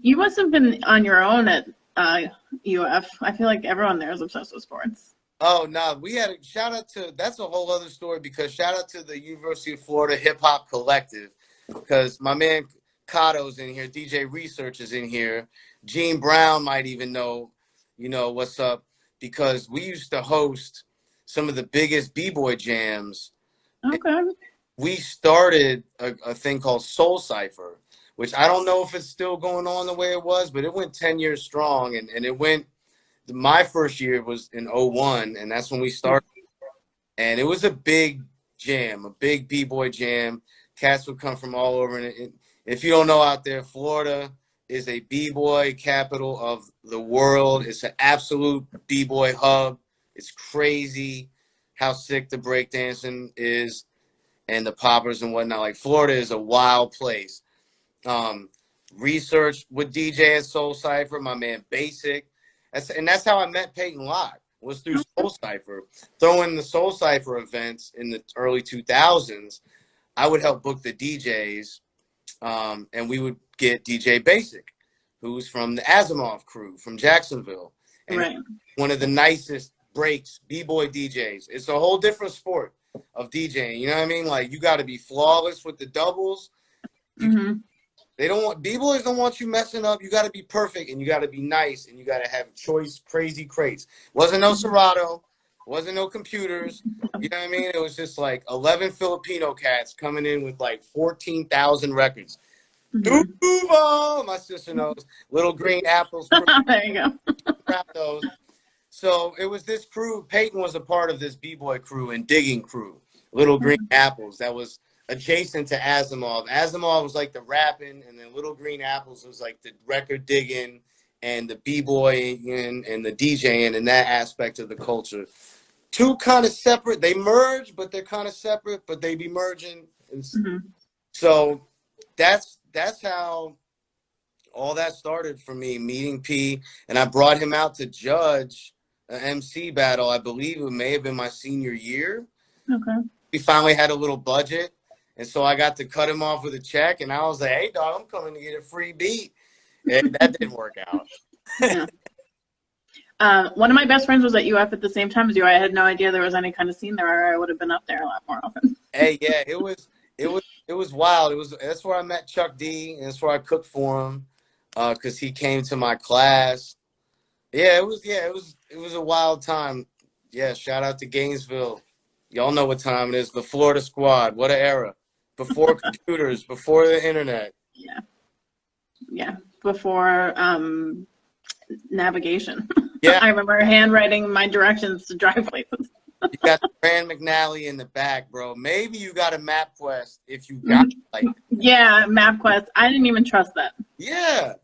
You must have been on your own at UF. I feel like everyone there is obsessed with sports. Oh, no. We had a shout out to, that's a whole other story, because shout out to the University of Florida Hip Hop Collective, because my man Cato's in here, DJ Research is in here. Gene Brown might even know, you know, what's up, because we used to host some of the biggest B-boy jams. Okay. We started a thing called Soul Cypher, which I don't know if it's still going on the way it was, but it went 10 years strong. And it went, my first year was in 01, and that's when we started. And it was a big jam, a big B-boy jam. Cats would come from all over. And if you don't know out there, Florida is a B-boy capital of the world. It's an absolute B-boy hub. It's crazy how sick the breakdancing is and the poppers and whatnot. Like, Florida is a wild place. Research with DJ at Soul Cypher, my man Basic. That's how I met Peyton Locke, was through Soul Cypher. Throwing the Soul Cypher events in the early 2000s, I would help book the DJs, and we would get DJ Basic, who's from the Asimov crew from Jacksonville. And one of the nicest breaks, B-boy DJs. It's a whole different sport of DJing. You know what I mean? Like, you got to be flawless with the doubles. They don't want B-boys don't want you messing up. You got to be perfect and you got to be nice and you got to have choice crazy crates. Wasn't no Serato, wasn't no computers. You know what I mean? It was just like 11 Filipino cats coming in with like 14,000 records. Duval, my sister knows. Little Green Apples. There you go. Rap those. So it was this crew. Peyton was a part of this B-boy crew and digging crew, Little Green Apples, that was adjacent to Asimov. Asimov was like the rapping, and then Little Green Apples was like the record digging and the B-boying and the DJing and that aspect of the culture. Two kind of separate. They merge, but they're kind of separate, but they be merging. So that's how all that started for me, meeting P, and I brought him out to judge an MC battle. I believe it may have been my senior year. Okay. We finally had a little budget, and so I got to cut him off with a check, and I was like, hey, dog, I'm coming to get a free beat. And that didn't work out. Yeah. One of my best friends was at UF at the same time as you. I had no idea there was any kind of scene there, or I would have been up there a lot more often. Hey, yeah, it was wild. That's where I met Chuck D, and that's where I cooked for him, because he came to my class. It was a wild time. Yeah, shout out to Gainesville. Y'all know what time it is. The Florida Squad. What an era. Before computers, before the internet. Yeah. Yeah. Before navigation. Yeah. I remember handwriting my directions to drive places. You got Fran McNally in the back, bro. Maybe you got a MapQuest if you got like. Yeah, MapQuest. I didn't even trust that. Yeah.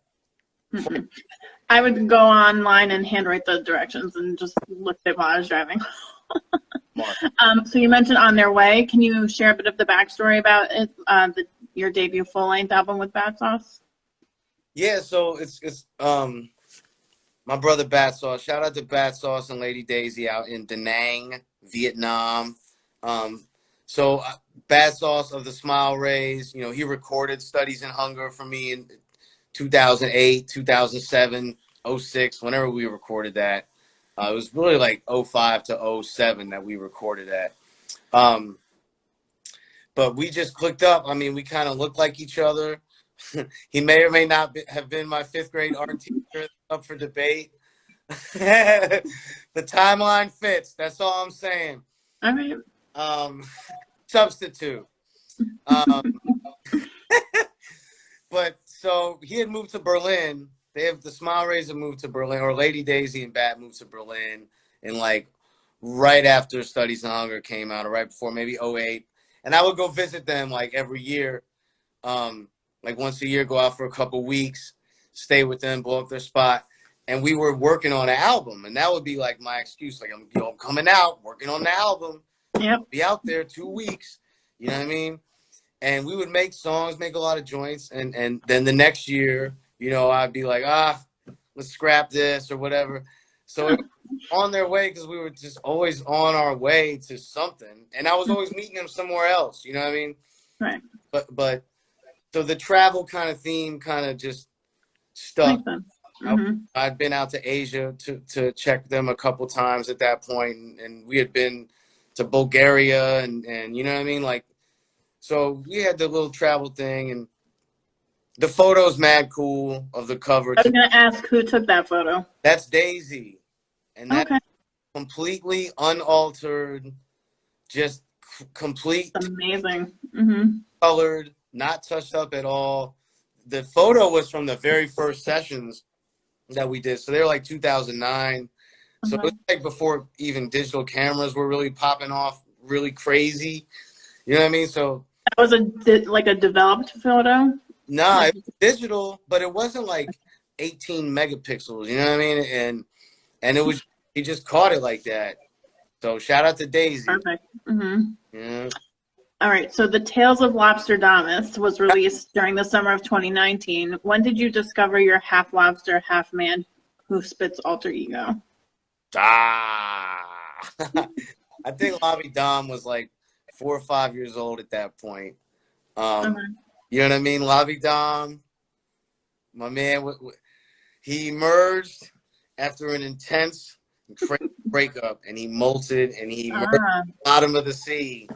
I would go online and handwrite the directions and just look at it while I was driving. So you mentioned On Their Way. Can you share a bit of the backstory about it, your debut full-length album with Bad Sauce? Yeah, so it's my brother Bad Sauce. Shout out to Bad Sauce and Lady Daisy out in Da Nang, Vietnam. So Bad Sauce of the Smile Rays, he recorded Studies in Hunger for me in 2008, 2007, 06, whenever we recorded that. It was really like 05 to 07 that we recorded that. But we just clicked up. I mean, we kind of look like each other. He may or may not have been my 5th grade art teacher, up for debate. The timeline fits. That's all I'm saying. All right. Substitute. But so he had moved to Berlin. The Smile Rays have moved to Berlin, or Lady Daisy and Bat moved to Berlin, and like right after Studies in Hunger came out, or right before, maybe 08. And I would go visit them like every year, like once a year, go out for a couple weeks, stay with them, blow up their spot. And we were working on an album, and that would be like my excuse, like I'm coming out, working on the album. Yep. Be out there 2 weeks. You know what I mean? And we would make songs, make a lot of joints, and then the next year, I'd be like, let's scrap this or whatever. So it was On Their Way because we were just always on our way to something, and I was always meeting them somewhere else. You know what I mean? Right. But so the travel kind of theme kind of just stuck. Makes sense. Mm-hmm. I'd been out to Asia to check them a couple times at that point, and we had been to Bulgaria and you know what I mean, like. So we had the little travel thing, and the photo's mad cool of the cover. I was going to ask who took that photo. That's Daisy. And that's okay. Completely unaltered, just complete. That's amazing. Mm-hmm. Colored, not touched up at all. The photo was from the very first sessions that we did. So they were like 2009. So it was like before even digital cameras were really popping off really crazy. You know what I mean? So that was a developed photo? Nah, it was digital, but it wasn't like 18 megapixels, you know what I mean? And it was, he just caught it like that. So shout out to Daisy. Perfect. Mm-hmm. Yeah. All right. So The Tales of Lobsterdamus was released during the summer of 2019. When did you discover your half lobster, half man who spits alter ego? I think Lobby Dom was like 4 or 5 years old at that point. You know what I mean? Lobby Dom, my man, he emerged after an intense breakup, and he molted, and he emerged at the bottom of the sea,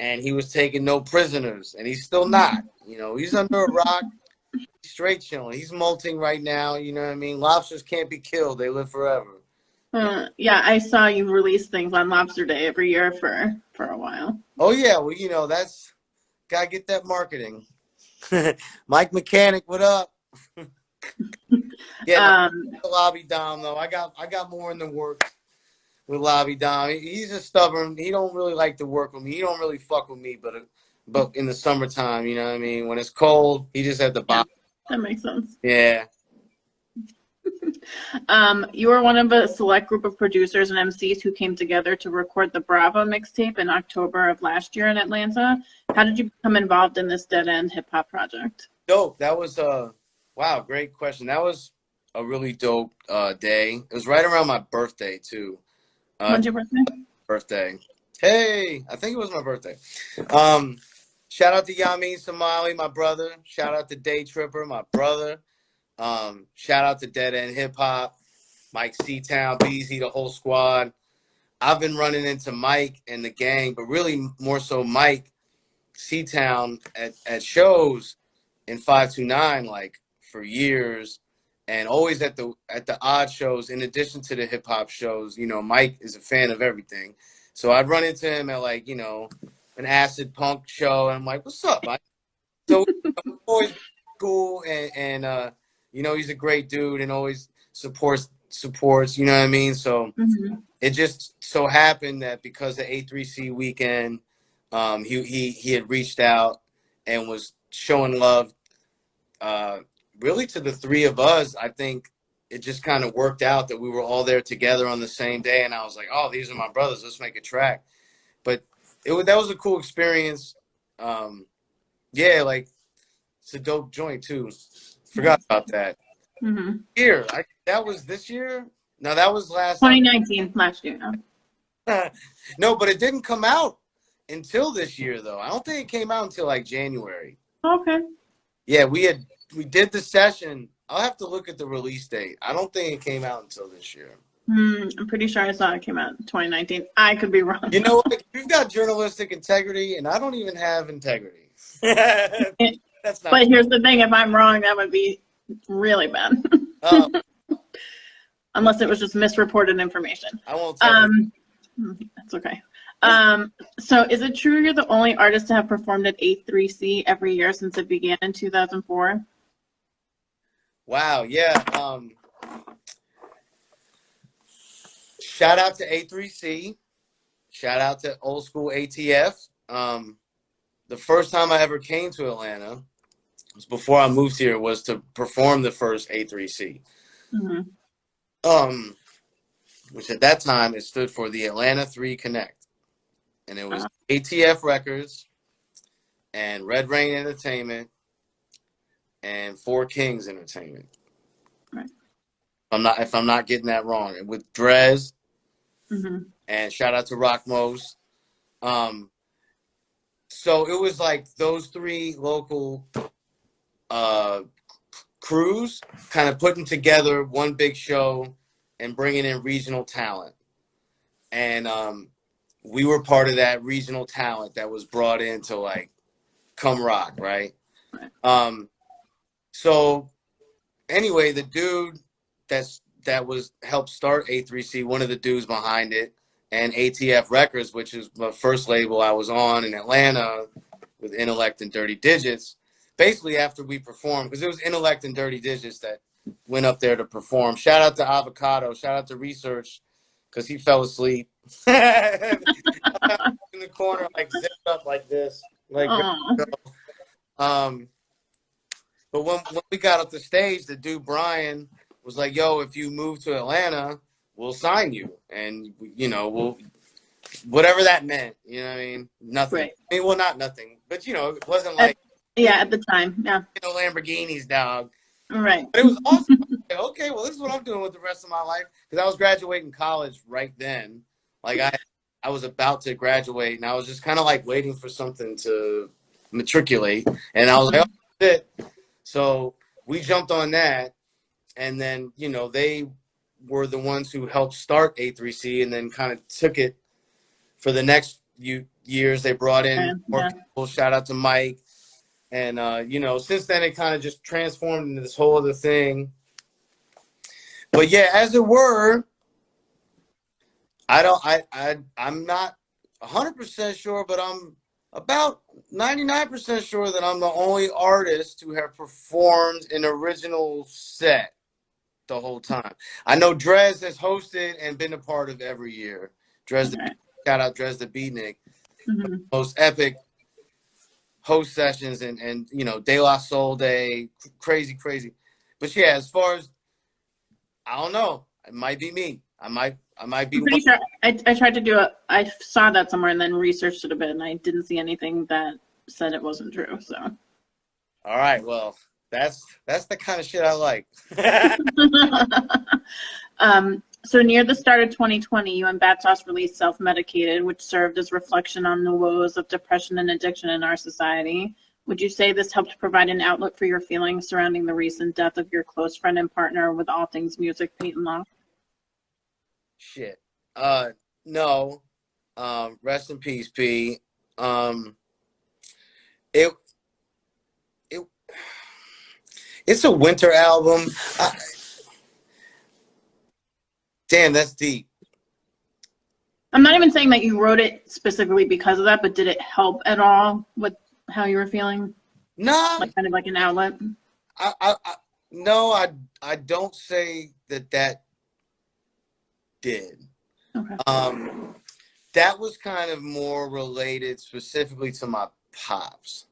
and he was taking no prisoners, and he's still not. He's under a rock. straight chilling. He's molting right now. You know what I mean? Lobsters can't be killed. They live forever. Yeah, I saw you release things on Lobster Day every year for a while. Oh, yeah. Well, that's got to get that marketing. Mike Mechanic, what up? Yeah, no, Lobby Dom, though. I got more in the works with Lobby Dom. He's just stubborn. He don't really like to work with me. He don't really fuck with me, but in the summertime, you know what I mean? When it's cold, he just had the Yeah, box. that makes sense. Yeah. You were one of a select group of producers and MCs who came together to record the Bravo mixtape in October of last year in Atlanta. How did you become involved in this dead end hip hop project? Dope. That was wow, great question. That was a really dope day. It was right around my birthday too. When's your birthday? Birthday. Hey, I think it was my birthday. Shout out to Yamin Somali, my brother. Shout out to Day Tripper, my brother. Shout out to Dead End Hip Hop, Mike C-Town, Beezy, the whole squad. I've been running into Mike and the gang, but really more so Mike C-Town at shows in 529 like for years, and always at the odd shows in addition to the hip hop shows. Mike is a fan of everything, so I'd run into him at like an acid punk show, and I'm like, what's up, Mike? So always cool, and he's a great dude and always supports, you know what I mean? So it just so happened that because of A3C weekend, he had reached out and was showing love really to the three of us. I think it just kind of worked out that we were all there together on the same day, and I was like, oh, these are my brothers, let's make a track. But that was a cool experience. Yeah, like it's a dope joint too. Forgot about that. Here, that was this year. No, that was 2019, last year. No, but it didn't come out until this year, though. I don't think it came out until like January. Okay. Yeah, we did the session. I'll have to look at the release date. I don't think it came out until this year. I'm pretty sure I saw it came out in 2019. I could be wrong. You know what? You've got journalistic integrity, and I don't even have integrity. That's not. But here's the thing: if I'm wrong, that would be really bad. Unless it was just misreported information. I won't tell you. That's okay. So is it true you're the only artist to have performed at A3C every year since it began in 2004? Wow, yeah. Shout out to A3C. Shout out to old school ATF. The first time I ever came to Atlanta was before I moved here, was to perform the first A3C. Which at that time it stood for the Atlanta 3 Connect. And it was ATF Records and Red Rain Entertainment and Four Kings Entertainment. Right. If I'm not getting that wrong. And with Drez, and shout out to Rock Mos. So it was like those three local crews kind of putting together one big show and bringing in regional talent. And we were part of that regional talent that was brought in to like come rock, right? So anyway, the dude that was helped start A3C, one of the dudes behind it, and ATF Records, which is the first label I was on in Atlanta with Intellect and Dirty Digits. Basically, after we performed, because it was Intellect and Dirty Digits that went up there to perform. Shout out to Avocado. Shout out to Research, because he fell asleep in the corner, like zipped up like this. Like, but when we got up the stage, the dude Brian was like, "Yo, if you move to Atlanta, we'll sign you, and we'll whatever that meant." You know what I mean? Nothing. Right. I mean, well, not nothing, but it wasn't like at the time, yeah. Lamborghinis, dog. Right. But it was awesome. Like, okay, well, this is what I'm doing with the rest of my life, because I was graduating college right then. Like I was about to graduate, and I was just kind of like waiting for something to matriculate, and I was like, "Oh, that's it." So we jumped on that, and then they were the ones who helped start A3C, and then kind of took it for the next few years. They brought in more people. Shout out to Mike, And you know, since then it kind of just transformed into this whole other thing. But yeah, as it were, I'm not 100% sure, but I'm about 99% sure that I'm the only artist to have performed an original set the whole time. I know Drez has hosted and been a part of every year. Okay. Shout out Drez the Beatnik. Mm-hmm. Most epic host sessions and you know, De La Soul Day, crazy, crazy. But yeah, as far as I don't know, it might be me. I might be I'm one. pretty sure I tried to do it. I saw that somewhere and then researched it a bit, and I didn't see anything that said it wasn't true. So, All right, well, that's the kind of shit I like. so near the start of 2020, you and Bat Sauce released Self-Medicated, which served as reflection on the woes of depression and addiction in our society. Would you say this helped provide an outlet for your feelings surrounding the recent death of your close friend and partner with all things music, Peyton Long? Shit. No. Rest in peace, P. Um, it it it's a winter album. Damn, that's deep. I'm not even saying that you wrote it specifically because of that, but did it help at all with how you were feeling? No, Like kind of like an outlet? I no, I don't say that did. Okay. That was kind of more related specifically to my pops.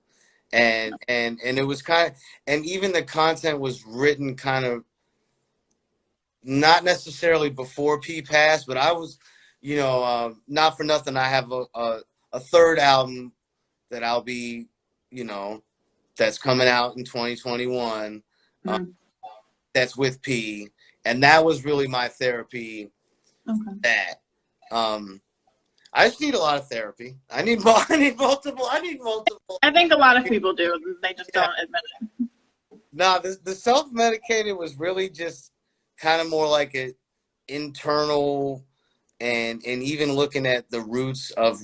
And it was kind of, and even the content was written kind of not necessarily before P passed, but I was, you know, not for nothing. I have a third album that I'll be, you know, that's coming out in 2021. Mm-hmm. That's with P, and that was really my therapy. Okay. That I just need a lot of therapy. I need more. I need multiple. I think a lot of people do. They just Yeah. don't admit it. No, the self-medicated was really just kind of more like an internal and even looking at the roots of,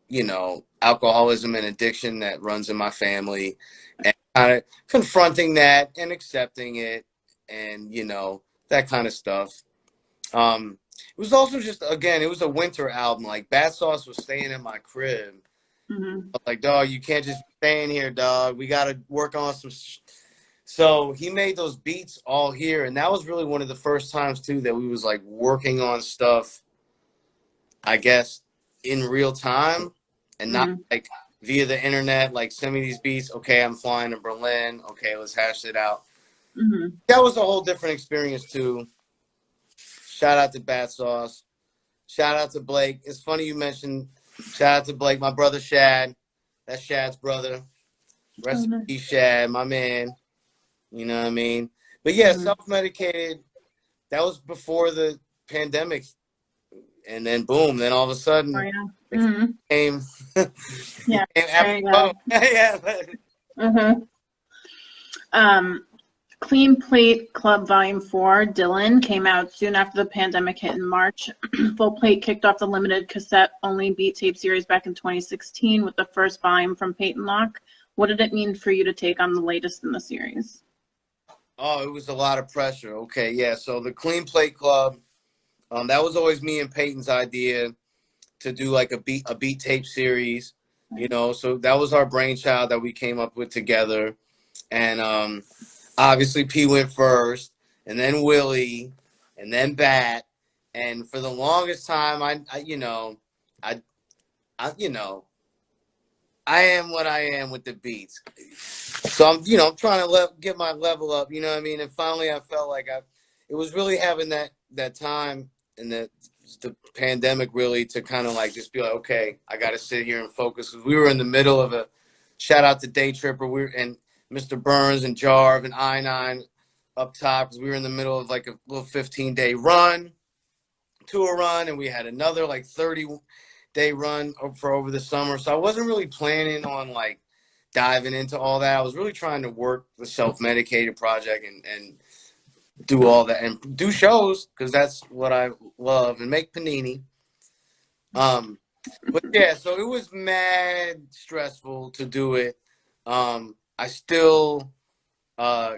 you know, alcoholism and addiction that runs in my family and kind of confronting that and accepting it and, you know, that kind of stuff. It was also just, again, it was a winter album. Like Bat Sauce was staying in my crib. Mm-hmm. I was like, dog, you can't just stay in here, dog. We got to work on some. So he made those beats all here. And that was really one of the first times, too, that we was like working on stuff, I guess, in real time and not Mm-hmm. like via the internet. Like, send me these beats. Okay, I'm flying to Berlin. Okay, let's hash it out. Mm-hmm. That was a whole different experience, too. Shout out to Bat Sauce. Shout out to Blake. It's funny you mentioned shout out to Blake, my brother Shad. That's Shad's brother. Rest in peace, Shad, my man. You know what I mean? But yeah, Mm-hmm. self-medicated. That was before the pandemic. And then boom, then all of a Oh, sudden yeah. it Mm-hmm. came, Yeah. became There you go. apropos. Yeah. Mm-hmm. Clean Plate Club Volume 4, Dillon, came out soon after the pandemic hit in March. Full Plate kicked off the limited cassette-only beat tape series back in 2016 with the first volume from Peyton Locke. What did it mean for you to take on the latest in the series? Oh, it was a lot of pressure. Okay, yeah. So the Clean Plate Club, that was always me and Peyton's idea to do like a beat tape series, you know. So that was our brainchild that we came up with together. And obviously P went first, and then Willie, and then Bat. And for the longest time, I you know, you know, I am what I am with the beats. So I'm, you know, I'm trying to get my level up. You know what I mean? And finally, I felt like it was really having that time and the pandemic really to kind of like just be like, okay, I got to sit here and focus. We were in the middle of a shout out to Day Tripper. And Mr. Burns and Jarv and I9 up top because we were in the middle of like a little 15-day tour run, and we had another like 30-day run for over the summer. So I wasn't really planning on like diving into all that. I was really trying to work the self-medicated project and do all that and do shows because that's what I love and make panini. But yeah, so it was mad stressful to do it. I still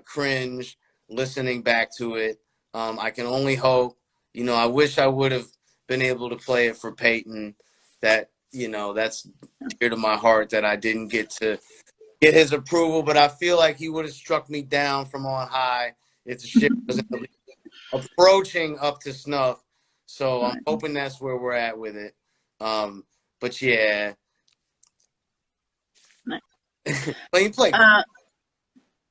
cringe listening back to it. I can only hope, I wish I would have been able to play it for Peyton. That, that's dear to my heart that I didn't get to get his approval, but I feel like he would have struck me down from on high if the shit wasn't at least approaching up to snuff. So I'm hoping that's where we're at with it. But yeah. Nice. Clean play.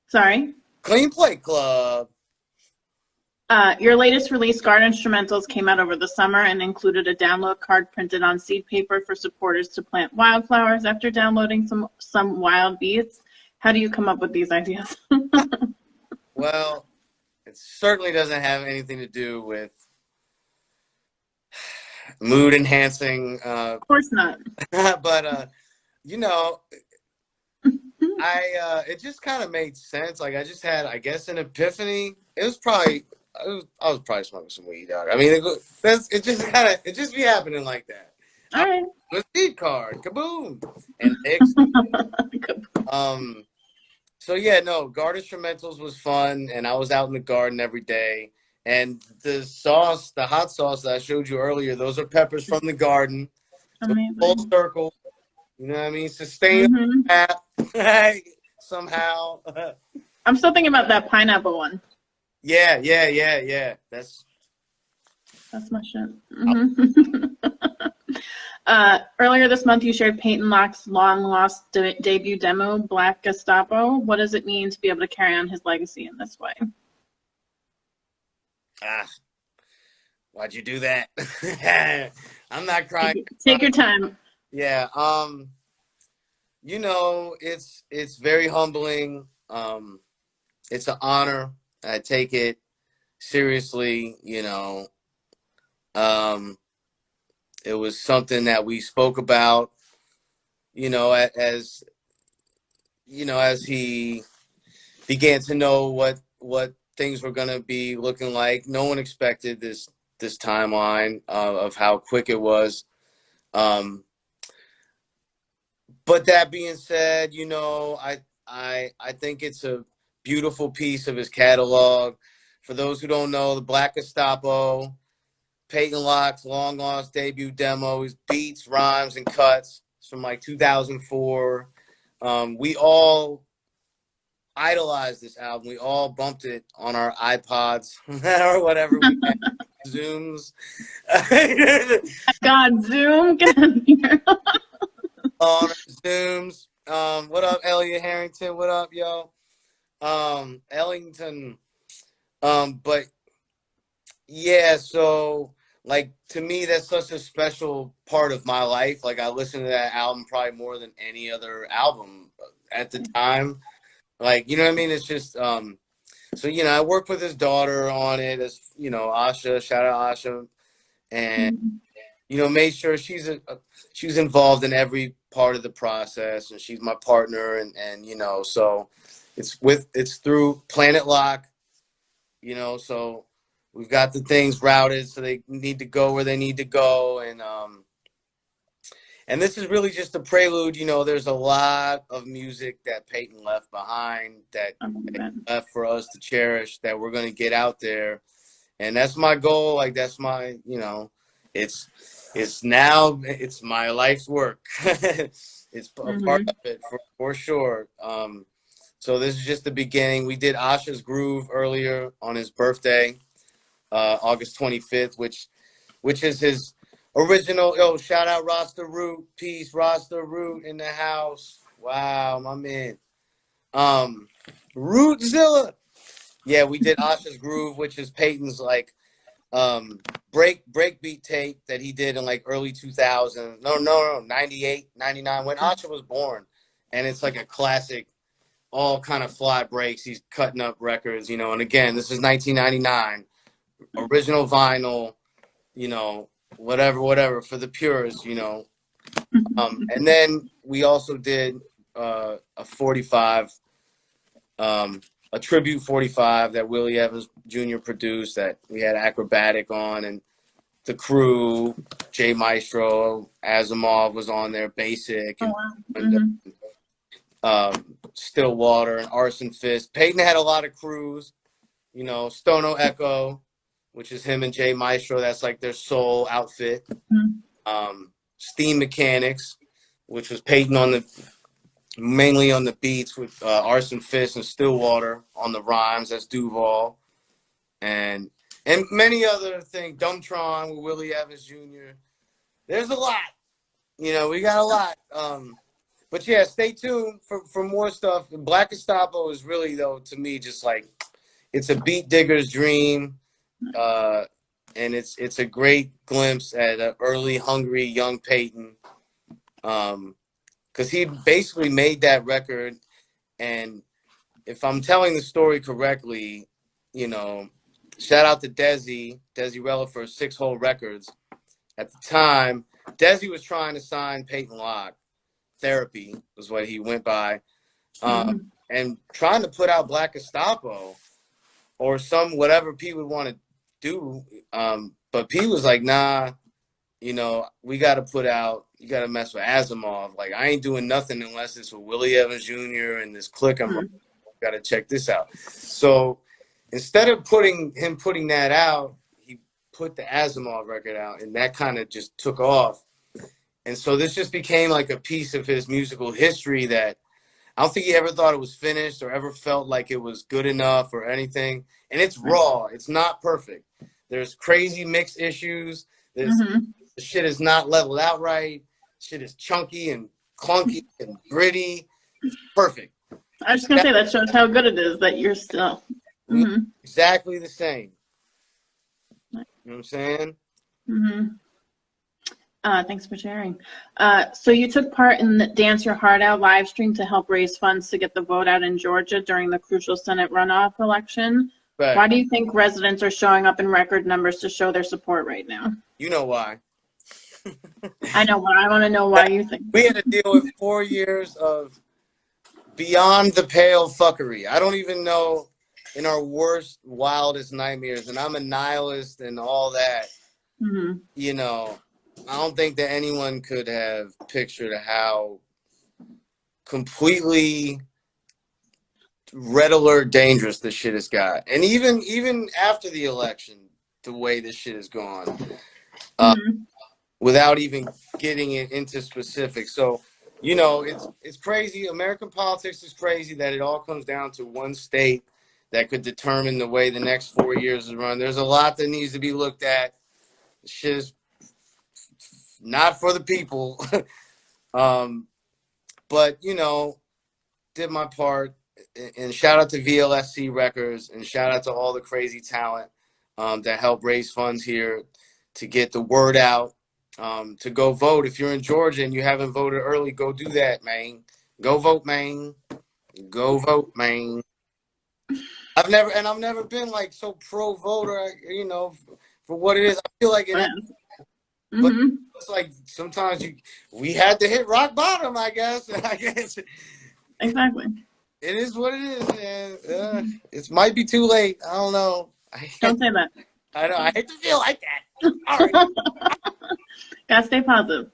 Sorry? Clean play club. Your latest release, Garden Instrumentals, came out over the summer and included a download card printed on seed paper for supporters to plant wildflowers after downloading some wild beets. How do you come up with these ideas? Well, it certainly doesn't have anything to do with mood enhancing. Of course not. But it just kind of made sense. Like I just had, I guess, an epiphany. I was probably smoking some weed, dog. I mean, it just be happening like that. All right. The seed card, kaboom, and X. So yeah, no, garden instrumentals was fun, and I was out in the garden every day. And the hot sauce that I showed you earlier, those are peppers from the garden. So full circle. You know what I mean? Sustainable somehow. I'm still thinking about that pineapple one. Yeah. That's my shit. Earlier this month, you shared Peyton Locke's long-lost debut demo, Black Gestapo. What does it mean to be able to carry on his legacy in this way? Why'd you do that? I'm not crying. Take your time. Yeah. It's very humbling. It's an honor. I take it seriously. It was something that we spoke about, as he began to know what things were going to be looking like. No one expected this timeline of how quick it was. But that being said, I think it's a beautiful piece of his catalog. For those who don't know, the Black Gestapo, Peyton Locke's long lost debut demo, his beats, rhymes, and cuts. It's from like 2004. We all idolized this album. We all bumped it on our iPods or whatever we had. Zooms. God, Zoom. Get out of here. On Zooms. What up, Elliot Harrington? What up, yo? Ellington. But yeah, so like to me, that's such a special part of my life. Like I listened to that album probably more than any other album at the time. Like, you know what I mean? It's just so I worked with his daughter on it, as Asha, shout out Asha, and made sure she's involved in every part of the process, and she's my partner, and so it's through Planet Lock, so we've got the things routed so they need to go where they need to go, and this is really just a prelude. There's a lot of music that Peyton left behind that left for us to cherish, that we're going to get out there. And that's my goal. Like, that's my, it's my life's work. It's a part of it for sure. So this is just the beginning. We did Asha's Groove earlier on his birthday, August 25th, which is his original. Shout out Rasta Root. Peace, Rasta Root in the house. Wow, my man. Rootzilla. Yeah, we did Asha's Groove, which is Peyton's like breakbeat tape that he did in like early 2000. No, 98, 99, when Asha was born. And it's like a classic, all kind of fly breaks. He's cutting up records, and again, this is 1999. Original vinyl, whatever for the purists, and then we also did a 45, a tribute 45 that Willie Evans Jr. produced, that we had Acrobatic on, and the crew, Jay Maestro, Asimov was on there, Basic, and Stillwater and Arson Fist. Peyton had a lot of crews, you know, Stono Echo, which is him and Jay Maestro. That's like their soul outfit. Steam Mechanics, which was Peyton mainly on the beats with Arson Fist and Stillwater on the rhymes. That's Duval. And many other things. Dumbtron with Willie Evans Jr. There's a lot. You know, we got a lot. But yeah, stay tuned for more stuff. Black Gestapo is really, though, to me, just like, it's a beat digger's dream. And it's a great glimpse at an early, hungry, young Peyton. Because he basically made that record. And if I'm telling the story correctly, you know, shout out to Desi Rella for 6 Hole Records. At the time, Desi was trying to sign Peyton Locke. Therapy was what he went by. And trying to put out Black Gestapo or some whatever P would want to do. But P was like, nah, you know, we got to put out, you got to mess with Asimov. Like, I ain't doing nothing unless it's with Willie Evans Jr. and this clique. I'm got to check this out. So instead of putting that out, he put the Asimov record out, and that kind of just took off. And so this just became like a piece of his musical history that I don't think he ever thought it was finished or ever felt like it was good enough or anything. And it's raw. It's not perfect. There's crazy mix issues. The shit is not leveled out right. Shit is chunky and clunky and gritty. It's perfect. I was just going to say, that shows how good it is that you're still. Exactly the same. You know what I'm saying? Thanks for sharing. So you took part in the Dance Your Heart Out live stream to help raise funds to get the vote out in Georgia during the crucial Senate runoff election. Right. Why do you think residents are showing up in record numbers to show their support right now? You know why. I know why. I want to know why you think. We had to deal with 4 years of beyond the pale fuckery. I don't even know, in our worst, wildest nightmares, and I'm a nihilist and all that, you know, I don't think that anyone could have pictured how completely red alert dangerous this shit has got. And even after the election, the way this shit has gone, without even getting into specifics. So, you know, it's crazy. American politics is crazy that it all comes down to one state that could determine the way the next 4 years is run. There's a lot that needs to be looked at. Shit is not for the people. But, you know, did my part. And shout out to VLSC Records and shout out to all the crazy talent that helped raise funds here to get the word out, to go vote. If you're in Georgia and you haven't voted early, go do that, man. Go vote, man. Go vote, man. I've never been like so pro voter, you know, for what it is. I feel like it is. But it's like sometimes we had to hit rock bottom, I guess. Exactly. It is what it is, man. It might be too late. I don't know. Don't say that. I know. I hate to feel like that. All right. Gotta stay positive.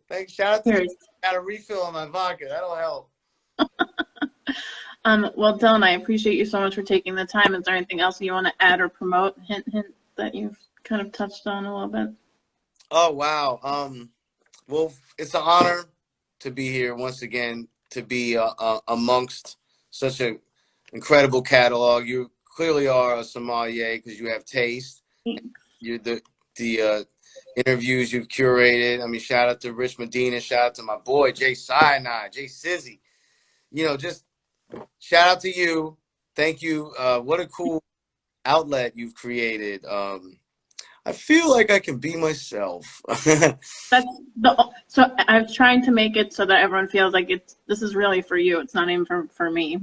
Thanks. Shout out to you. Got a refill on my vodka. That'll help. Well, Dillon, I appreciate you so much for taking the time. Is there anything else you want to add or promote? Hint that you've kind of touched on a little bit. Oh wow. Well, it's an honor to be here once again. To be amongst such an incredible catalog. You clearly are a sommelier because you have taste. Thanks. You're the interviews you've curated. I mean, shout out to Rich Medina. Shout out to my boy, Jay Cyanide, Jay Sizzy. You know, just shout out to you. Thank you. What a cool outlet you've created. I feel like I can be myself. So I'm trying to make it so that everyone feels like this is really for you. It's not even for me.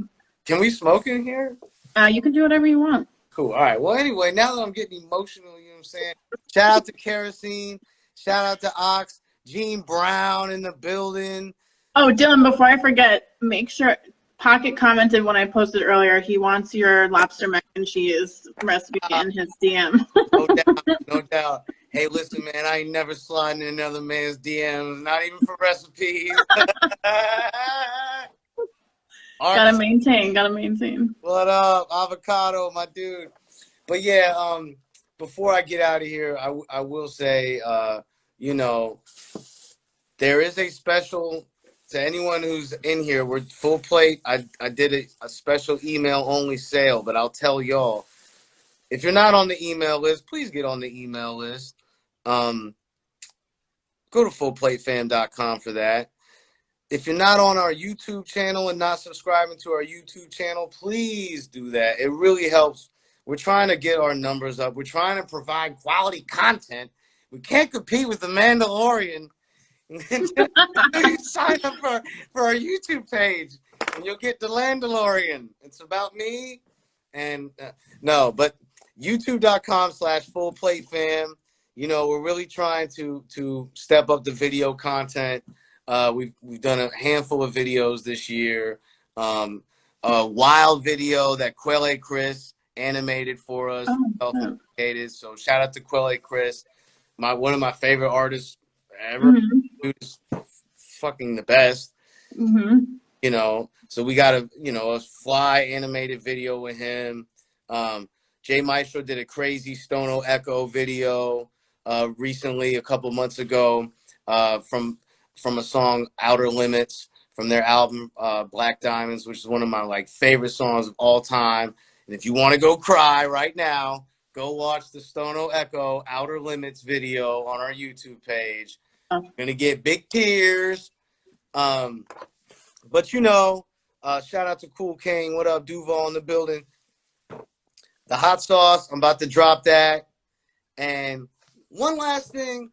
Can we smoke in here? You can do whatever you want. Cool. All right. Well, anyway, now that I'm getting emotional, you know what I'm saying? Shout out to Kerosene. Shout out to Ox. Gene Brown in the building. Oh, Dillon, before I forget, make sure Pocket commented when I posted earlier, he wants your lobster mac and cheese recipe in his DM. No doubt. No doubt. Hey, listen, man, I ain't never sliding in another man's DMs, not even for recipes. Gotta maintain. What up, avocado, my dude? But yeah, before I get out of here, I will say, you know, there is a special to anyone who's in here. We're full plate. I did a special email only sale, but I'll tell y'all, if you're not on the email list, please get on the email list. Go to fullplatefam.com for that. If you're not on our YouTube channel and not subscribing to our YouTube channel, please do that. It really helps. We're trying to get our numbers up. We're trying to provide quality content. We can't compete with The Mandalorian. You sign up for our YouTube page and you'll get The Mandalorian. It's about me. And no, but youtube.com/fullplatefam. You know, we're really trying to step up the video content. We've done a handful of videos this year. A wild video that Quelle Chris animated for us, self-animated. So shout out to Quelle Chris, one of my favorite artists ever. Who's fucking the best. You know, so we got a fly animated video with him. Jay Maestro did a crazy Stono Echo video recently, a couple months ago, from a song Outer Limits from their album Black Diamonds, which is one of my favorite songs of all time. And if you want to go cry right now, go watch the Stono Echo Outer Limits video on our YouTube page. You're gonna get big tears. But shout out to Cool King. What up, Duval in the building? The hot sauce, I'm about to drop that. And one last thing,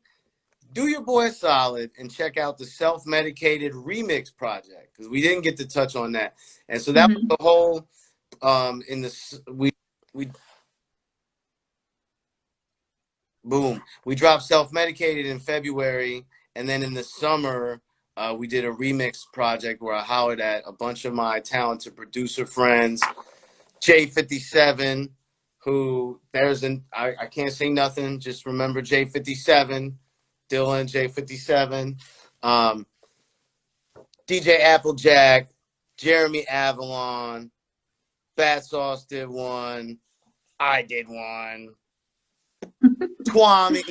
do your boy a solid and check out the Self-Medicated Remix project, because we didn't get to touch on that. And so that was the whole we dropped Self-Medicated in February, and then in the summer we did a remix project where I hollered at a bunch of my talented producer friends. J57, who I can't say nothing, just remember J57, Dillon J57, DJ Applejack, Jeremy Avalon, Bad Sauce did one, I did one, Twami,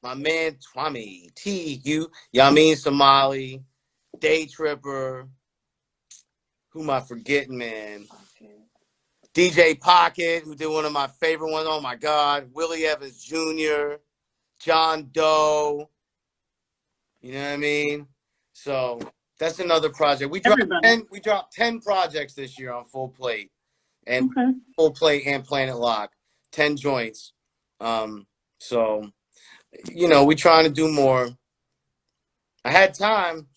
my man Twami, T.U., Yamin Somali, Day Tripper, who am I forgetting, man? DJ Pocket, who did one of my favorite ones. Oh my God, Willie Evans Jr., John Doe. You know what I mean? So that's another project. We dropped 10 projects this year on Full Plate and Full Plate and Planet Lock. 10 joints. So we trying to do more. I had time.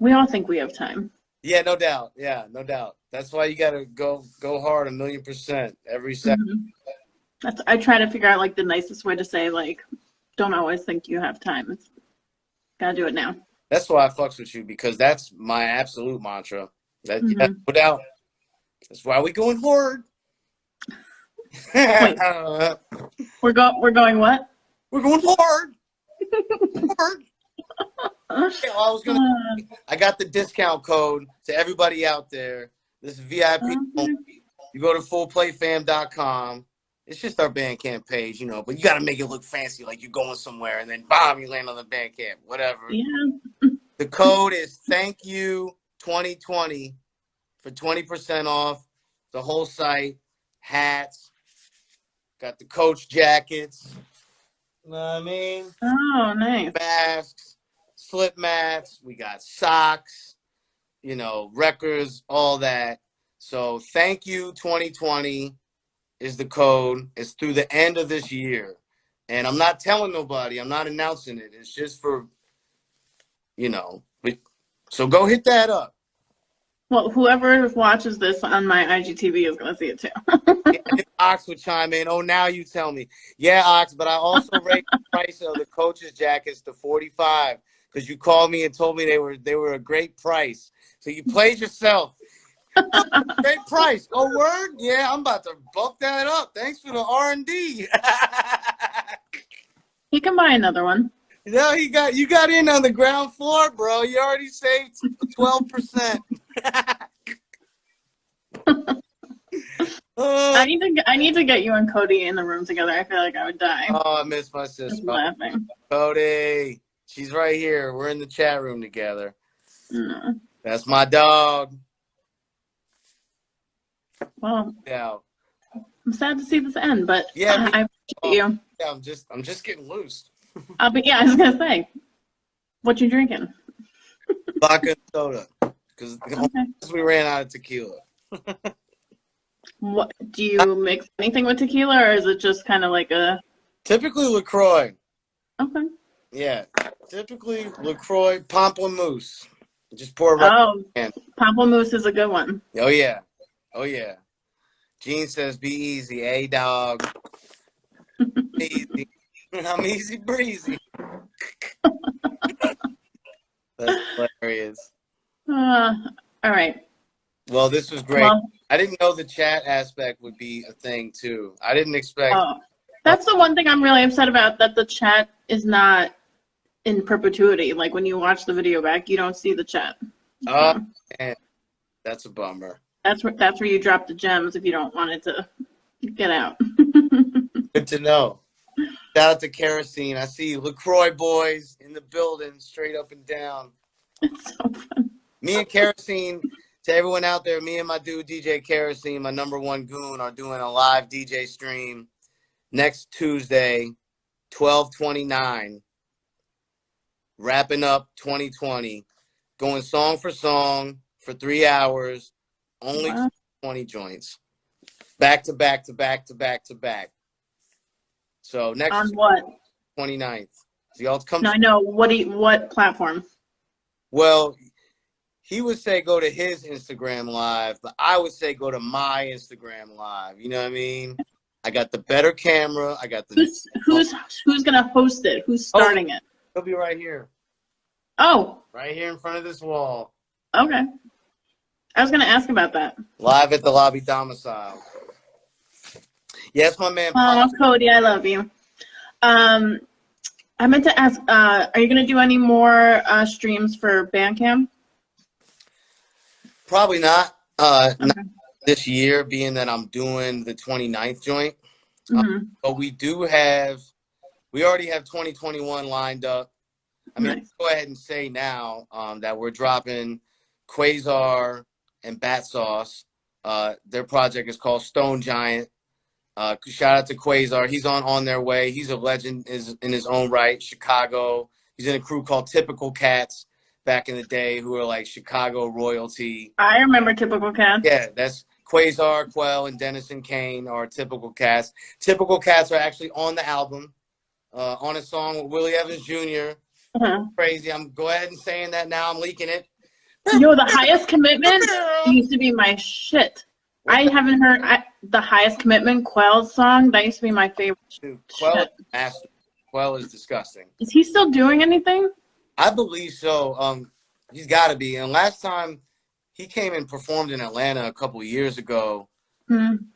We all think we have time. Yeah, no doubt. Yeah, no doubt. That's why you gotta go hard 1,000,000% every second. I try to figure out the nicest way to say don't always think you have time. Gotta do it now. That's why I fucks with you, because that's my absolute mantra. That no doubt. That's why we going hard. Wait, we're going what? We're going hard. Hard. I got the discount code to everybody out there. This is VIP. You go to fullplayfam.com. It's just our Bandcamp page, but you got to make it look fancy, like you're going somewhere, and then you land on the Bandcamp, whatever. Yeah. The code is thank you 2020 for 20% off the whole site. Hats, got the Coach jackets. You know what I mean? Oh, nice. Masks, slip mats. We got socks, records, all that. So thank you 2020 is the code. It's through the end of this year. And I'm not telling nobody. I'm not announcing it. It's just for, so go hit that up. Well, whoever watches this on my IGTV is going to see it too. Yeah, Ox would chime in. Oh, now you tell me. Yeah, Ox, but I also raised the price of the Coach's jackets to $45 because you called me and told me they were a great price. So you played yourself. Great price. Oh, word? Yeah, I'm about to bump that up. Thanks for the R&D. He can buy another one. No, you got in on the ground floor, bro. You already saved 12%. I need to get you and Cody in the room together. I feel like I would die. Oh, I miss my Just sister. laughing. Cody. She's right here. We're in the chat room together. No. That's my dog. Well, Yeah. I'm sad to see this end, but Yeah, I appreciate you. Yeah, I'm just getting loose. I was gonna say, what you drinking? Vodka and soda. Because Okay. we ran out of tequila. What do you mix anything with tequila, or is it just kind of like a? Typically LaCroix. Okay. Yeah. Typically LaCroix Pamplemousse. Just pour it right in. Pamplemousse is a good one. Oh yeah. Oh yeah. Gene says be easy, dog. Easy. I'm easy breezy. That's hilarious. All right. Well, this was great. Well, I didn't know the chat aspect would be a thing too. I didn't expect. That's the one thing I'm really upset about, that the chat is not in perpetuity. Like when you watch the video back, you don't see the chat. Oh, man. That's a bummer. That's where you drop the gems if you don't want it to get out. Good to know. Shout out to Kerosene. I see LaCroix boys in the building, straight up and down. It's so fun. Me and Kerosene, to everyone out there, me and my dude DJ Kerosene, my #1 goon, are doing a live DJ stream next Tuesday, 12/29, wrapping up 2020, going song for song for 3 hours, only 20 joints, back to back to back to back to back. So next on what? 29th. So y'all come. No, I know. What platform? Well, he would say go to his Instagram live, but I would say go to my Instagram live. You know what I mean? I got the better camera. I got the who's gonna host it? Who's starting it? He'll be right here. Oh, right here in front of this wall. Okay. I was gonna ask about that. Live at the Lobby Domicile. Yes, my man. Oh, Cody, I love you. I meant to ask, are you going to do any more streams for Bandcamp? Probably not. Okay. Not this year, being that I'm doing the 29th joint. But we already have 2021 lined up. I mean, nice. Go ahead and say now that we're dropping Quasar and Bat Sauce. Their project is called Stone Giant. Shout out to Quasar. He's on their way. He's a legend in his own right. Chicago. He's in a crew called Typical Cats back in the day, who are like Chicago royalty. I remember Typical Cats. Yeah, that's Quasar, Quell, and Dennison Kane are Typical Cats. Typical Cats are actually on the album, on a song with Willie Evans Jr. Crazy. I'm go ahead and saying that now. I'm leaking it. Yo, The Highest Commitment used to be my shit. I haven't heard The Highest Commitment, Quell's song. That used to be my favorite. Dude, Quell is master. Quell is disgusting. Is he still doing anything? I believe so. He's got to be. And last time he came and performed in Atlanta a couple of years ago. And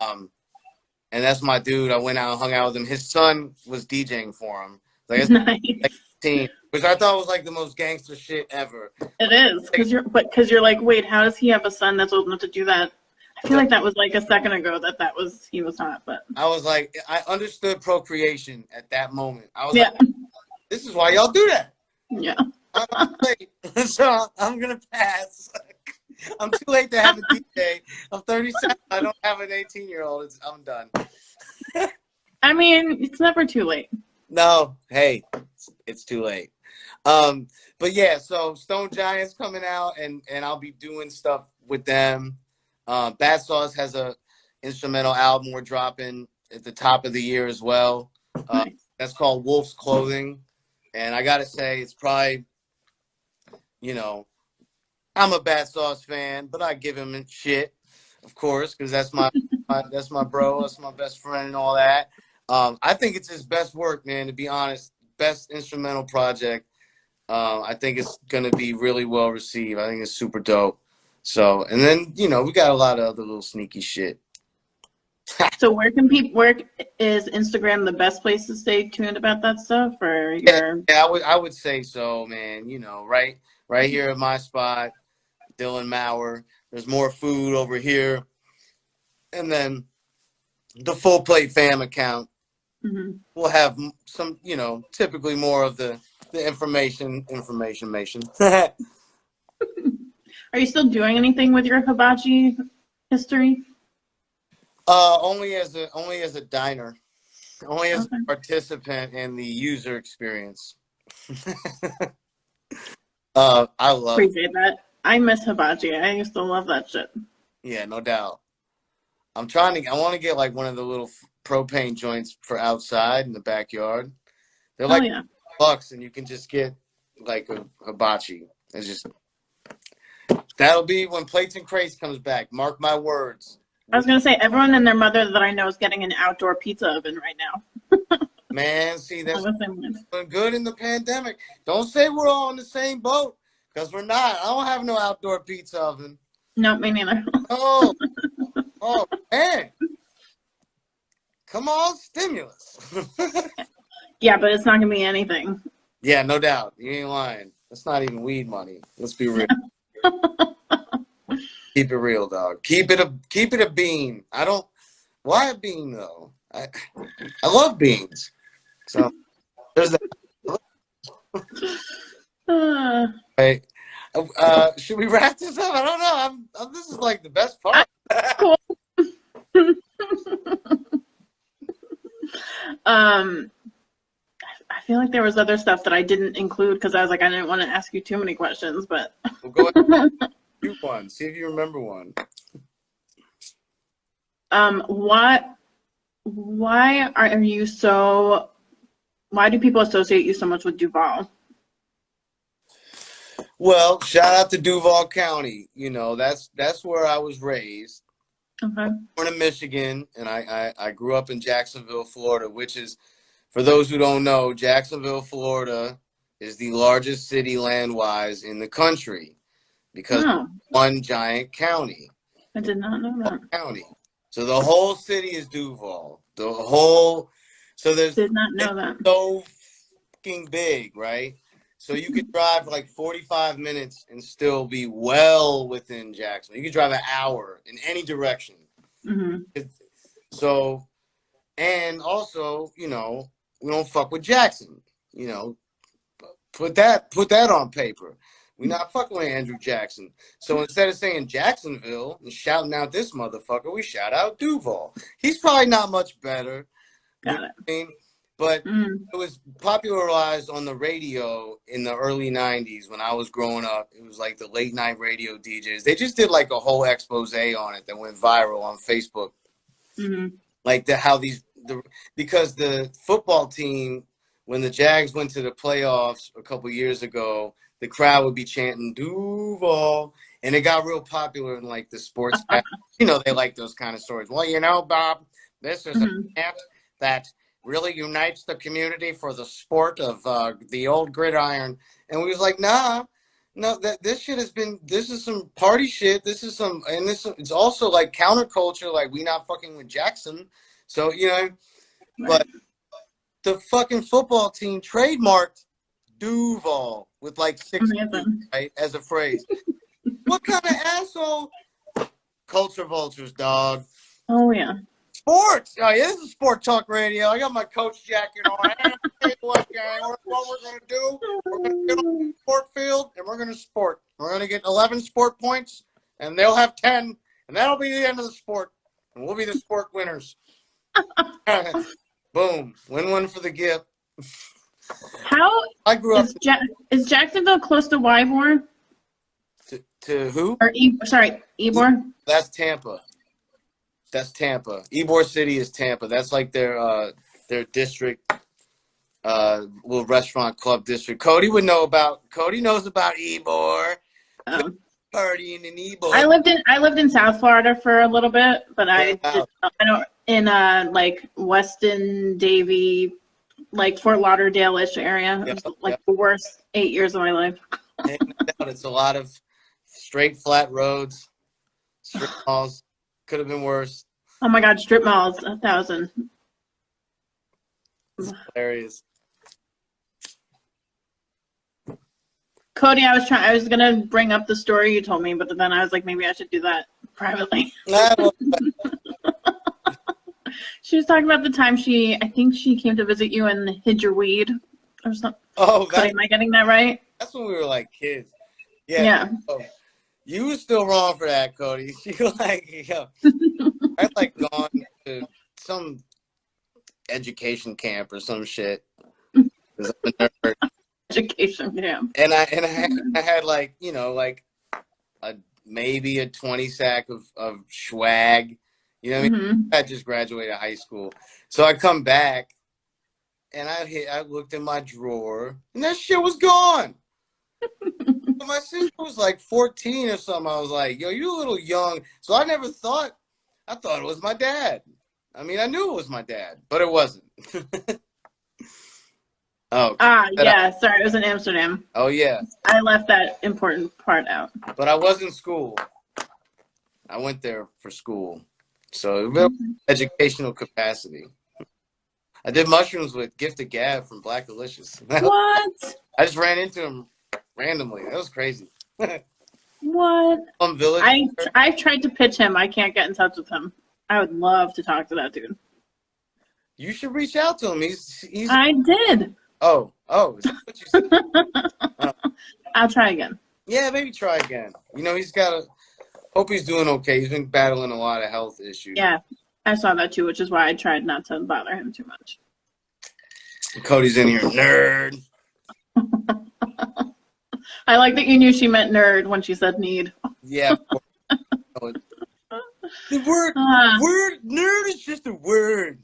that's my dude. I went out and hung out with him. His son was DJing for him. Like, nice. Which I thought was like the most gangster shit ever. It is, because you're like, wait, how does he have a son that's old enough to do that? I feel like that was like a second ago he was hot, but I was like, I understood procreation at that moment. I was like, this is why y'all do that. Yeah. I'm late, so I'm gonna pass. I'm too late to have a DJ. I'm 37. I don't have an 18-year-old. I'm done. I mean, it's never too late. No, hey, it's too late. But yeah, so Stone Giant's coming out, and I'll be doing stuff with them. Bat Sauce has a instrumental album we're dropping at the top of the year as well. That's called Wolf's Clothing, and I gotta say, it's probably, I'm a Bat Sauce fan, but I give him shit, of course, because that's my that's my bro, that's my best friend, and all that. I think it's his best work, man. To be honest, best instrumental project. I think it's gonna be really well received. I think it's super dope. So, and then, you know, we got a lot of other little sneaky shit. So where can people, where is Instagram the best place to stay tuned about that stuff, or your? Yeah, I would say so, man. You know, right here at my spot, Dillon Mauer. There's more food over here. And then the Full Plate Fam account Mhm. will have some, you know, typically more of the information. Are you still doing anything with your hibachi history? Only as a diner, only as Okay. a participant in the user experience. I love it. Appreciate that. I miss hibachi. I used to love that shit. Yeah, no doubt. I want to get like one of the little propane joints for outside in the backyard. They're Oh like yeah. bucks, and you can just get like a hibachi. It's just that'll be when Plates and Crates comes back. Mark my words. I was gonna say everyone and their mother that I know is getting an outdoor pizza oven right now. Man, see, that's Along the same lines. been good in the pandemic. Don't say we're all in the same boat, because we're not. I don't have no outdoor pizza oven. No, me neither. Oh, oh man. Come on, stimulus. Yeah, but it's not gonna be anything. Yeah, no doubt. You ain't lying. That's not even weed money. Let's be real. Keep it real, dog. Keep it a bean. I don't. Why a bean though? I love beans. So there's that. Right. Should we wrap this up? I don't know. This is like the best part. Cool. I feel like there was other stuff that I didn't include because I was like, I didn't want to ask you too many questions, but. We'll go ahead. Do one. See if you remember one. Why are you so? Why do people associate you so much with Duval? Well, shout out to Duval County. You know, that's where I was raised. Okay. Born in Michigan, and I grew up in Jacksonville, Florida, which is, for those who don't know, Jacksonville, Florida is the largest city land-wise in the country because one giant county. I did not know that. County. So the whole city is Duval. The whole, so there's Did not know that. so fucking big, right? So you could drive like 45 minutes and still be well within Jacksonville. You could drive an hour in any direction. Mm-hmm. So, and also, you know, we don't fuck with Jackson. You know, put that on paper. We're not fucking with Andrew Jackson. So instead of saying Jacksonville and shouting out this motherfucker, we shout out Duval. He's probably not much better. Got it. I mean? But it was popularized on the radio in the early 90s when I was growing up. It was like the late night radio DJs. They just did like a whole expose on it that went viral on Facebook. Mm-hmm. Like because the football team, when the Jags went to the playoffs a couple years ago, the crowd would be chanting Duval, and it got real popular in like the sports. You know, they like those kind of stories. Well, you know, Bob, this is a chant that really unites the community for the sport of the old gridiron. And we was like, nah, no, this is some party shit. This is it's also like counterculture. Like, we not fucking with Jackson. So, you know, but the fucking football team trademarked Duval with like 6 right, as a phrase. What kind of asshole? Culture vultures, dog. Oh yeah. Sports. Oh yeah, this is Sport Talk Radio. I got my coach jacket on. What we're gonna do? We're gonna get on the sport field and we're gonna sport. We're gonna get 11 sport points, and they'll have 10, and that'll be the end of the sport, and we'll be the sport winners. Boom, win one for the gift. How I grew up. Is Jacksonville close to Ybor? To who? Or Ybor? That's Tampa. That's Tampa. Ybor City is Tampa. That's like their district, little restaurant club district. Cody knows about Ybor. Partying in Ybor. I lived in South Florida for a little bit, but I know in like Weston, Davie, like Fort Lauderdale-ish area. It was like the worst 8 years of my life. It's a lot of straight flat roads, strip malls. Could have been worse. Oh my God, strip malls, 1,000. It's hilarious. Cody, I was gonna bring up the story you told me, but then I was like, maybe I should do that privately. She was talking about the time I think she came to visit you and hid your weed or something. Oh, Cody, am I getting that right? That's when we were like kids. Yeah. Yeah. Oh, you were still wrong for that, Cody. She like, yo, I'd like gone to some education camp or some shit. 'Cause I'm a nerd. Education camp. And I had like, you know, like maybe a 20 sack of swag. You know what I mean? I just graduated high school. So I come back and I looked in my drawer and that shit was gone. My sister was like 14 or something. I was like, yo, you're a little young. So I thought it was my dad. I mean, I knew it was my dad, but it wasn't. Oh. Yeah. Sorry, it was in Amsterdam. Oh, yeah. I left that important part out. But I was in school. I went there for school. So it was educational capacity. I did mushrooms with Gift of Gab from Black Delicious. What? I just ran into him randomly. That was crazy. What? Village. I've tried to pitch him. I can't get in touch with him. I would love to talk to that dude. You should reach out to him. He's. I did. Oh, is that what you said? I'll try again. Yeah, maybe try again. You know, hope he's doing okay. He's been battling a lot of health issues. Yeah, I saw that too, which is why I tried not to bother him too much. Cody's in here, nerd. I like that you knew she meant nerd when she said need. Yeah. The word nerd is just a word.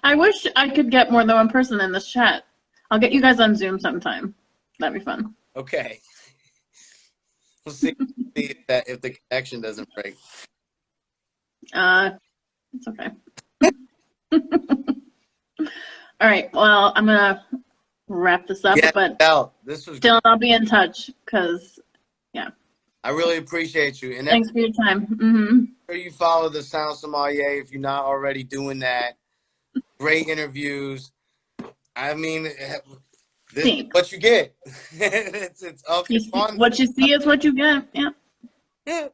I wish I could get more than one person in this chat. I'll get you guys on Zoom sometime. That'd be fun. Okay. We'll see if the connection doesn't break. It's okay. All right. Well, I'm gonna wrap this up. But this was Dillon, I'll be in touch because, yeah. I really appreciate you. And thanks for your time. Mm-hmm. Sure you follow the Sound Sommelier if you're not already doing that. Great interviews. I mean, this is what you get. it's fun. What you see is what you get. Yeah. Yeah.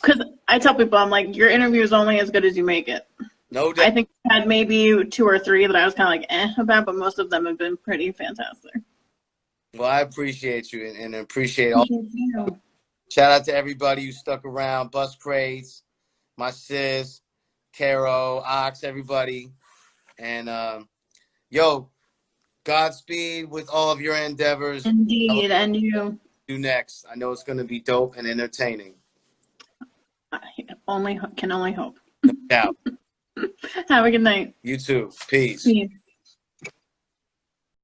Because I tell people, I'm like, your interview is only as good as you make it. No doubt. I think I had maybe 2 or 3 that I was kind of like about, but most of them have been pretty fantastic. Well, I appreciate you and appreciate all. Shout out to everybody who stuck around. Bus Crates, my sis, Caro, Ox, everybody. And, yo, Godspeed with all of your endeavors. Indeed, and you. Do next. I know it's going to be dope and entertaining. I can only hope. No doubt. Have a good night. You too. Peace. Peace.